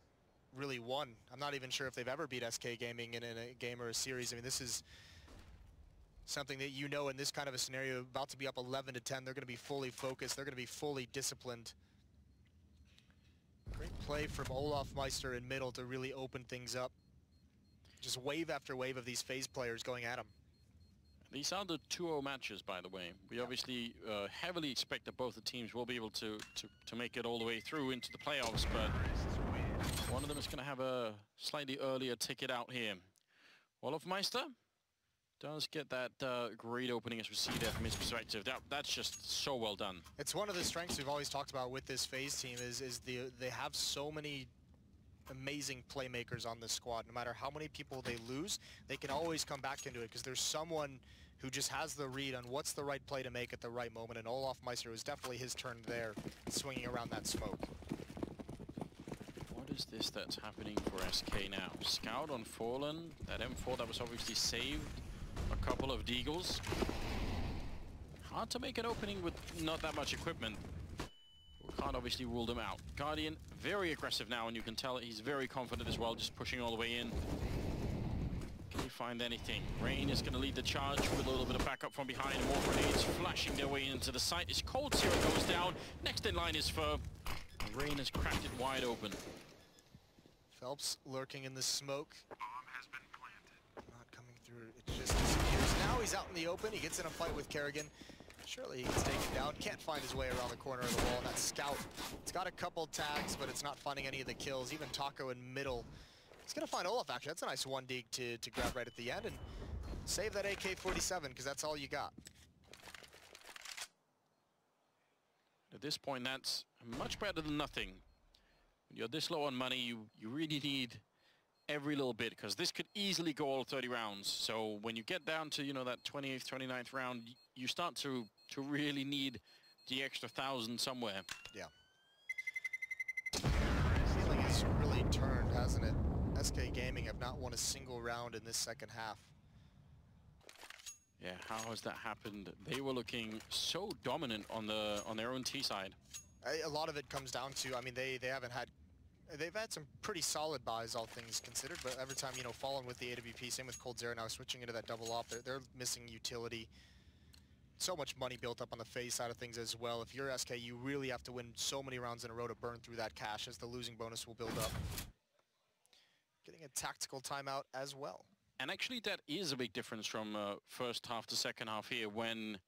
really won. I'm not even sure if they've ever beat SK Gaming in a game or a series. I mean, this is something that you know in this kind of a scenario, about to be up 11-10, they're going to be fully focused. They're going to be fully disciplined. Great play from Olaf Meister in middle to really open things up. Just wave after wave of these FaZe players going at him. These are the 2-0 matches, by the way. We obviously heavily expect that both the teams will be able to make it all the way through into the playoffs, but one of them is going to have a slightly earlier ticket out here. Olaf Meister does get that great opening as we see there from his perspective. That's just so well done. It's one of the strengths we've always talked about with this FaZe team is they have so many amazing playmakers on this squad. No matter how many people they lose, they can always come back into it because there's someone who just has the read on what's the right play to make at the right moment, and Olaf Meister was definitely his turn there, swinging around that smoke. What is this that's happening for SK now? Scout on Fallen, that M4 that was obviously saved, a couple of Deagles. Hard to make an opening with not that much equipment. We can't obviously rule them out. Guardian, very aggressive now, and you can tell he's very confident as well, just pushing all the way in. Can he find anything? Rain is going to lead the charge with a little bit of backup from behind. More grenades flashing their way into the site. His Coldzera goes down. Next in line is Fur. Rain has cracked it wide open. Phelps lurking in the smoke. Bomb has been planted. Not coming through. It just disappears. Now he's out in the open. He gets in a fight with Kerrigan. Surely he gets taken down. Can't find his way around the corner of the wall. And that Scout, it's got a couple tags, but it's not finding any of the kills. Even Taco in middle. He's going to find Olaf, actually. That's a nice 1 dig to grab right at the end and save that AK-47, because that's all you got. At this point, that's much better than nothing. When you're this low on money, you really need every little bit, because this could easily go all 30 rounds. So when you get down to, you know, that 28th, 29th round, you start to really need the extra 1,000 somewhere. Yeah. The feeling has really turned, hasn't it? SK Gaming have not won a single round in this second half. Yeah, how has that happened? They were looking so dominant on their own T side. A lot of it comes down to, I mean, they haven't had They've had some pretty solid buys, all things considered, but every time, you know, falling with the AWP, same with coldzera now, switching into that double op, they're missing utility. So much money built up on the FaZe side of things as well. If you're SK, you really have to win so many rounds in a row to burn through that cash, as the losing bonus will build up. Getting a tactical timeout as well. And actually, that is a big difference from first half to second half here. When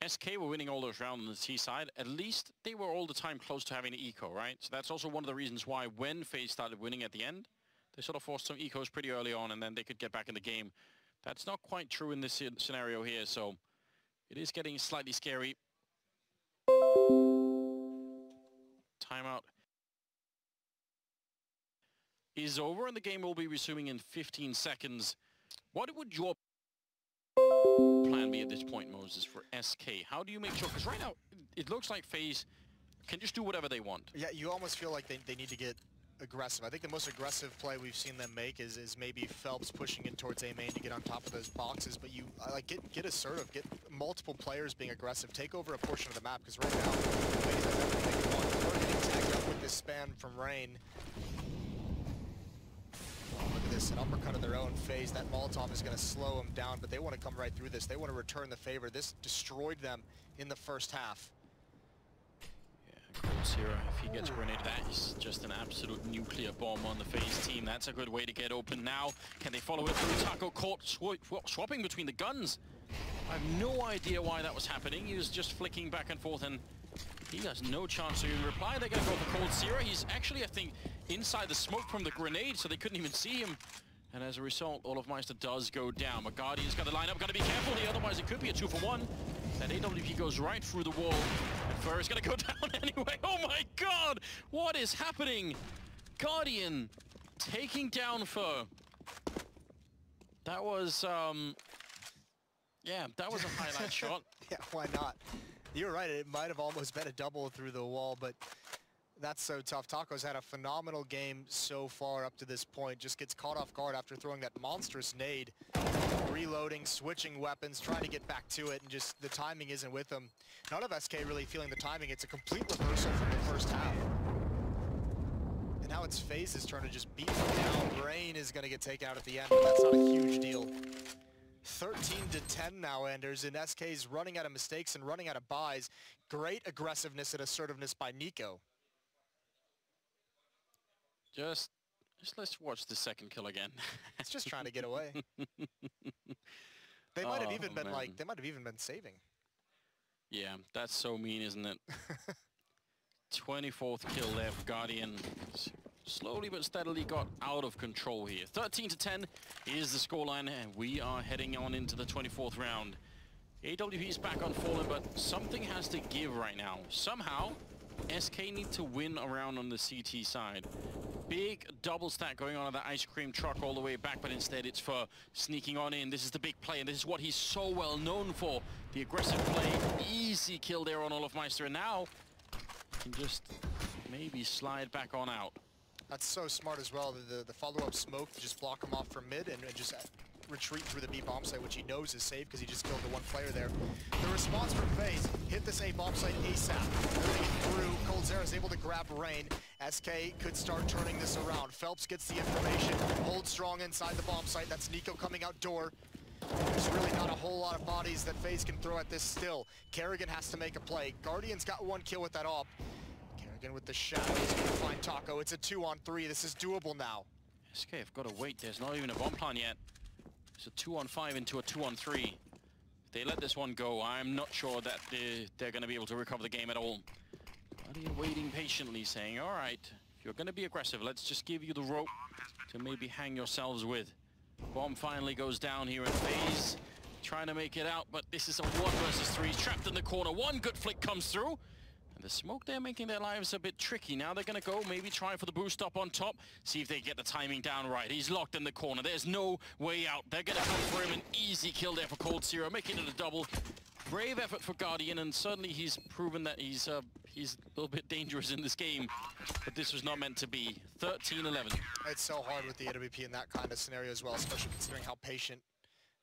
SK were winning all those rounds on the T side, at least they were all the time close to having an eco, right? So that's also one of the reasons why when FaZe started winning at the end, they sort of forced some ecos pretty early on, and then they could get back in the game. That's not quite true in this scenario here, so it is getting slightly scary. Timeout is over, and the game will be resuming in 15 seconds. What would your plan be at this point, Moses, for SK? How do you make sure? Because right now, it looks like FaZe can just do whatever they want. Yeah, you almost feel like they need to get aggressive. I think the most aggressive play we've seen them make is maybe Phelps pushing in towards A main to get on top of those boxes, but you like get assertive, get multiple players being aggressive, take over a portion of the map, because right now FaZe has everything they want. We're getting tagged up with this spam from Rain. Oh, look at this, an uppercut of their own. FaZe, that Molotov is going to slow them down, but they want to come right through this. They want to return the favor. This destroyed them in the first half. coldzera, if he gets grenaded, that is just an absolute nuclear bomb on the FaZe team. That's a good way to get open now. Can they follow it through? Taco caught swapping between the guns. I have no idea why that was happening. He was just flicking back and forth, and he has no chance to even reply. They're going to go for coldzera. He's actually, I think, inside the smoke from the grenade, so they couldn't even see him. And as a result, olofmeister does go down. But Guardian's got to line up. Got to be careful here, otherwise it could be a 2-for-1. That AWP goes right through the wall. And Fur is going to go down anyway. Oh my god! What is happening? Guardian taking down Fur. That was, yeah, that was a highlight shot. Yeah, why not? You're right, it might have almost been a double through the wall, but that's so tough. Taco's had a phenomenal game so far up to this point. Just gets caught off guard after throwing that monstrous nade. Reloading, switching weapons, trying to get back to it, and just the timing isn't with him. None of SK really feeling the timing. It's a complete reversal from the first half. And now it's FaZe's turn to just beat him down. Brain is going to get taken out at the end, but that's not a huge deal. 13-10 now, Anders, and SK's running out of mistakes and running out of buys. Great aggressiveness and assertiveness by Nico. Just let's watch the second kill again. It's just trying to get away. They might have even been like, they might have even been saving. Yeah, that's so mean, isn't it? 24th kill there for Guardian. Slowly but steadily got out of control here. 13-10 is the scoreline, and we are heading on into the 24th round. AWP is back on Fallen, but something has to give right now. Somehow, SK need to win around on the CT side. Big double stack going on at that ice cream truck all the way back, but instead it's for sneaking on in. This is the big play, and this is what he's so well known for. The aggressive play, easy kill there on olofmeister, and now can just maybe slide back on out. That's so smart as well. The follow-up smoke to just block him off from mid and just retreat through the B bomb site, which he knows is safe because he just killed the one player there. The response from FaZe, hit this A bomb site ASAP. Moving it through, coldzera is able to grab Rain. SK could start turning this around. Phelps gets the information, holds strong inside the bomb site. That's Nico coming out door. There's really not a whole lot of bodies that FaZe can throw at this still. Kerrigan has to make a play. Guardian's got one kill with that op. Kerrigan with the shadow, he's gonna find Taco. It's a 2-on-3, this is doable now. SK have got to wait, there's not even a bomb plan yet. It's a 2-on-5 into a 2-on-3. If they let this one go, I'm not sure that they're going to be able to recover the game at all. Guardian waiting patiently, saying, all right, if you're going to be aggressive, let's just give you the rope to maybe hang yourselves with. Bomb finally goes down here in FaZe, trying to make it out, but this is a 1 versus 3. Trapped in the corner, one good flick comes through. And the smoke, they're making their lives a bit tricky. Now they're going to go, maybe try for the boost up on top, see if they get the timing down right. He's locked in the corner. There's no way out. They're going to come for him. An easy kill there for coldzera, making it a double. Brave effort for Guardian, and certainly he's proven that he's a little bit dangerous in this game. But this was not meant to be. 13-11. It's so hard with the AWP in that kind of scenario as well, especially considering how patient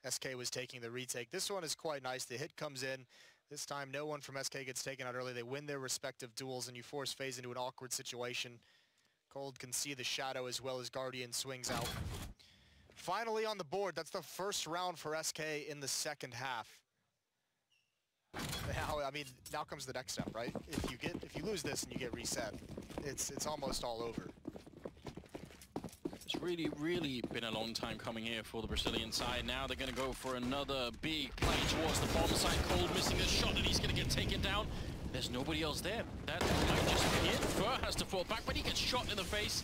SK was taking the retake. This one is quite nice. The hit comes in. This time, no one from SK gets taken out early. They win their respective duels, and you force FaZe into an awkward situation. Cold can see the shadow as well as Guardian swings out. Finally on the board, that's the first round for SK in the second half. Now, I mean, now comes the next step, right? If you lose this and you get reset, it's almost all over. It's really been a long time coming here for the Brazilian side. Now they're going to go for another big play towards the bomb site. Cold missing the shot, and he's going to get taken down. There's nobody else there. That might just be it. Fur has to fall back, but he gets shot in the face.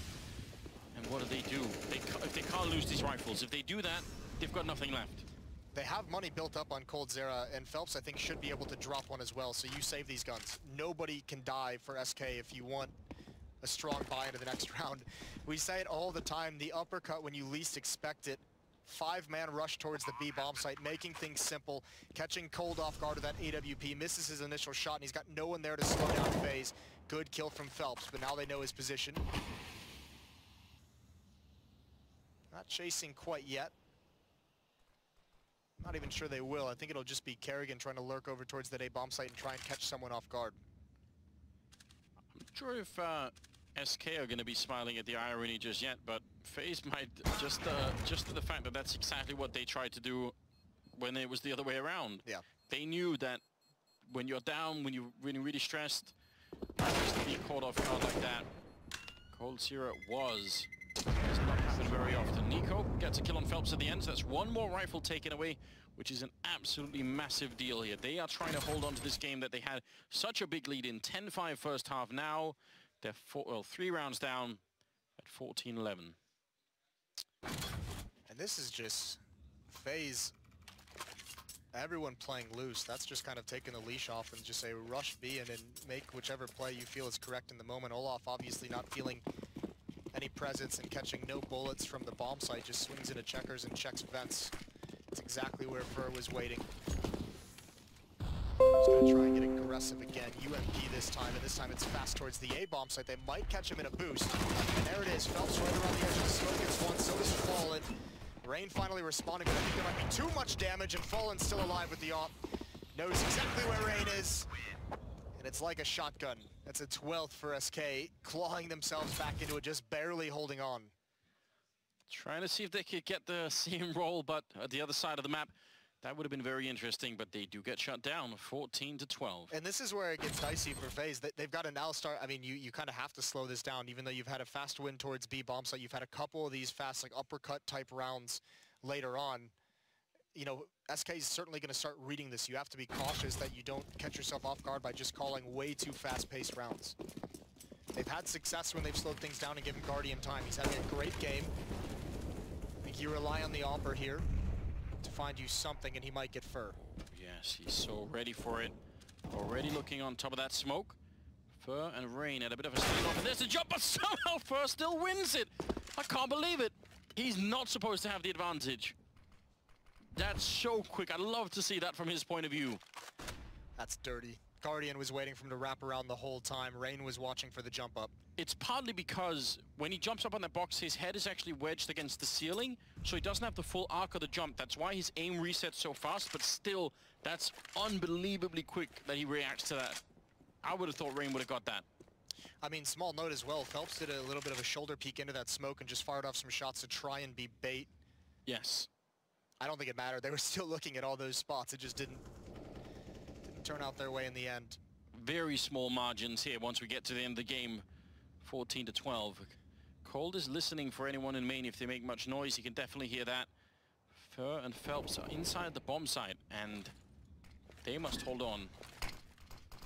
And what do? If they can't lose these rifles, if they do that, they've got nothing left. They have money built up on Cold Zera, and Phelps, I think, should be able to drop one as well, so you save these guns. Nobody can die for SK if you want a strong buy into the next round. We say it all the time, the uppercut when you least expect it. 5-man rush towards the B bomb site, making things simple, catching Cold off guard with that AWP, misses his initial shot, and he's got no one there to slow down FaZe. Good kill from Phelps, but now they know his position. Not chasing quite yet. Not even sure they will. I think it'll just be Kerrigan trying to lurk over towards that A bomb site and try and catch someone off guard. I'm not sure if SK are going to be smiling at the irony just yet, but FaZe might, just the fact that that's exactly what they tried to do when it was the other way around. Yeah. They knew that when you're down, when you're really stressed, just to be caught off guard like that. Cold Zera was. Does not happen very often. Nico gets a kill on Phelps at the end, so that's one more rifle taken away, which is an absolutely massive deal here. They are trying to hold on to this game that they had such a big lead in. 10-5 first half. Now they're 3 rounds down at 14-11. And this is just FaZe, everyone playing loose. That's just kind of taking the leash off and just say rush B and then make whichever play you feel is correct in the moment. Olaf obviously not feeling any presence and catching no bullets from the bomb site, just swings into checkers and checks vents. It's exactly where Fur was waiting. He's going to try and get aggressive again. UMP this time, and this time it's fast towards the A bomb site. They might catch him in a boost. And there it is. Phelps right around the edge of the smoke. Gets one, so does Fallen. Rain finally responding, but I think there might be too much damage, and Fallen's still alive with the op. Knows exactly where Rain is. And it's like a shotgun. That's a 12th for SK, clawing themselves back into it, just barely holding on. Trying to see if they could get the same roll, but at the other side of the map, that would have been very interesting, but they do get shut down, 14-12. And this is where it gets dicey for FaZe. They've got to now start, I mean, you kind of have to slow this down, even though you've had a fast win towards B bomb site. You've had a couple of these fast, like, uppercut type rounds later on. You know, SK is certainly going to start reading this. You have to be cautious that you don't catch yourself off guard by just calling way too fast-paced rounds. They've had success when they've slowed things down and given Guardian time. He's having a great game. I think you rely on the Omper here to find you something, and he might get Fur. Yes, he's so ready for it. Already looking on top of that smoke. Fur and Rain at a bit of a standoff, and there's a jump, but somehow Fur still wins it. I can't believe it. He's not supposed to have the advantage. That's so quick. I'd love to see that from his point of view. That's dirty. Guardian was waiting for him to wrap around the whole time. Rain was watching for the jump up. It's partly because when he jumps up on that box, his head is actually wedged against the ceiling, so he doesn't have the full arc of the jump. That's why his aim resets so fast, but still, that's unbelievably quick that he reacts to that. I would have thought Rain would have got that. I mean, small note as well. Phelps did a little bit of a shoulder peek into that smoke and just fired off some shots to try and be bait. Yes. I don't think it mattered. They were still looking at all those spots. It just didn't turn out their way in the end. Very small margins here once we get to the end of the game. 14-12. Cold is listening for anyone in main. If they make much noise, you can definitely hear that. Fur and Phelps are inside the bomb site, and they must hold on.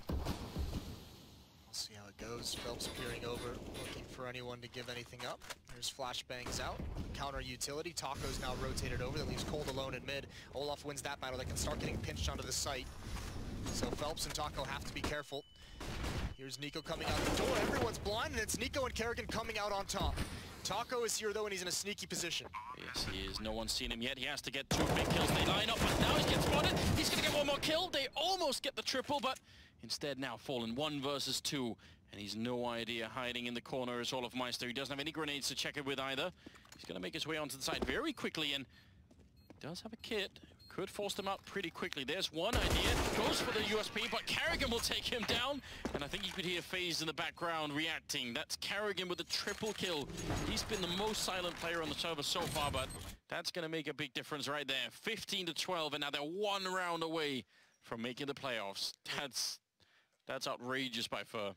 We'll see how it goes. Phelps peering over, looking for anyone to give anything up. There's flashbangs out. Counter utility. Taco's now rotated over. That leaves Cold alone in mid. Olaf wins that battle. They can start getting pinched onto the site. So Phelps and Taco have to be careful. Here's Nico coming out the door. Everyone's blind, and it's Nico and Kerrigan coming out on top. Taco is here, though, and he's in a sneaky position. Yes, he is. No one's seen him yet. He has to get 2 big kills. They line up, but now he's getting spotted. He's going to get one more kill. They almost get the triple, but instead now Fallen 1 versus 2. And he's no idea hiding in the corner as Olaf Meister. He doesn't have any grenades to check it with either. He's going to make his way onto the side very quickly, and does have a kit. Could force them out pretty quickly. There's one idea. Goes for the USP, but Carrigan will take him down. And I think you could hear FaZe in the background reacting. That's Carrigan with a triple kill. He's been the most silent player on the server so far, but that's going to make a big difference right there. 15-12, and now they're 1 round away from making the playoffs. That's outrageous by far.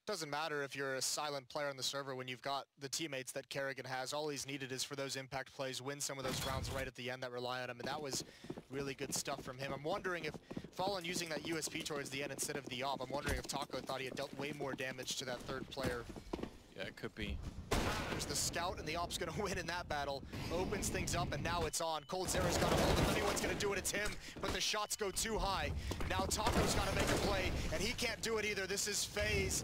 Doesn't matter if you're a silent player on the server when you've got the teammates that Carrigan has. All he's needed is for those impact plays, win some of those rounds right at the end that rely on him, and that was really good stuff from him. I'm wondering if Fallen using that USP towards the end instead of the op, I'm wondering if Taco thought he had dealt way more damage to that third player. Yeah, it could be. There's the scout, and the op's going to win in that battle. Opens things up, and now it's on. coldzera's got a hold. If anyone's going to do it, it's him, but the shots go too high. Now Taco's got to make a play, and he can't do it either. This is FaZe.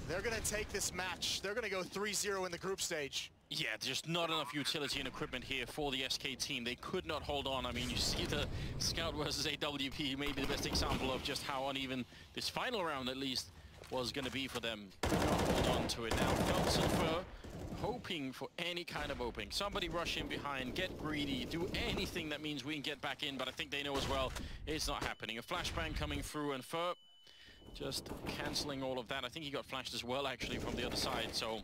They're going to take this match. They're going to go 3-0 in the group stage. Yeah, just not enough utility and equipment here for the SK team. They could not hold on. I mean, you see the Scout versus AWP, maybe the best example of just how uneven this final round, at least, was going to be for them. Hold on to it now. Phelps and Fur hoping for any kind of opening. Somebody rush in behind, get greedy, do anything that means we can get back in, but I think they know as well it's not happening. A flashbang coming through, and Fur just cancelling all of that. I think he got flashed as well, actually, from the other side. So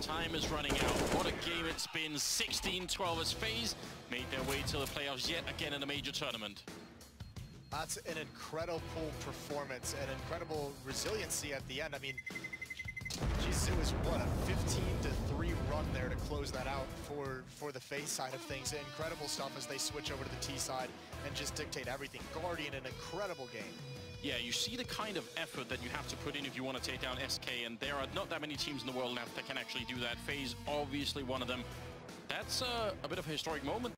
time is running out. What a game it's been. 16-12 as FaZe made their way to the playoffs yet again in a major tournament. That's an incredible performance and incredible resiliency at the end. I mean, Jesus, it was, what, a 15-3 run there to close that out for the FaZe side of things. Incredible stuff as they switch over to the T side and just dictate everything. Guardian, an incredible game. Yeah, you see the kind of effort that you have to put in if you want to take down SK, and there are not that many teams in the world now that can actually do that. FaZe, obviously one of them. That's a bit of a historic moment.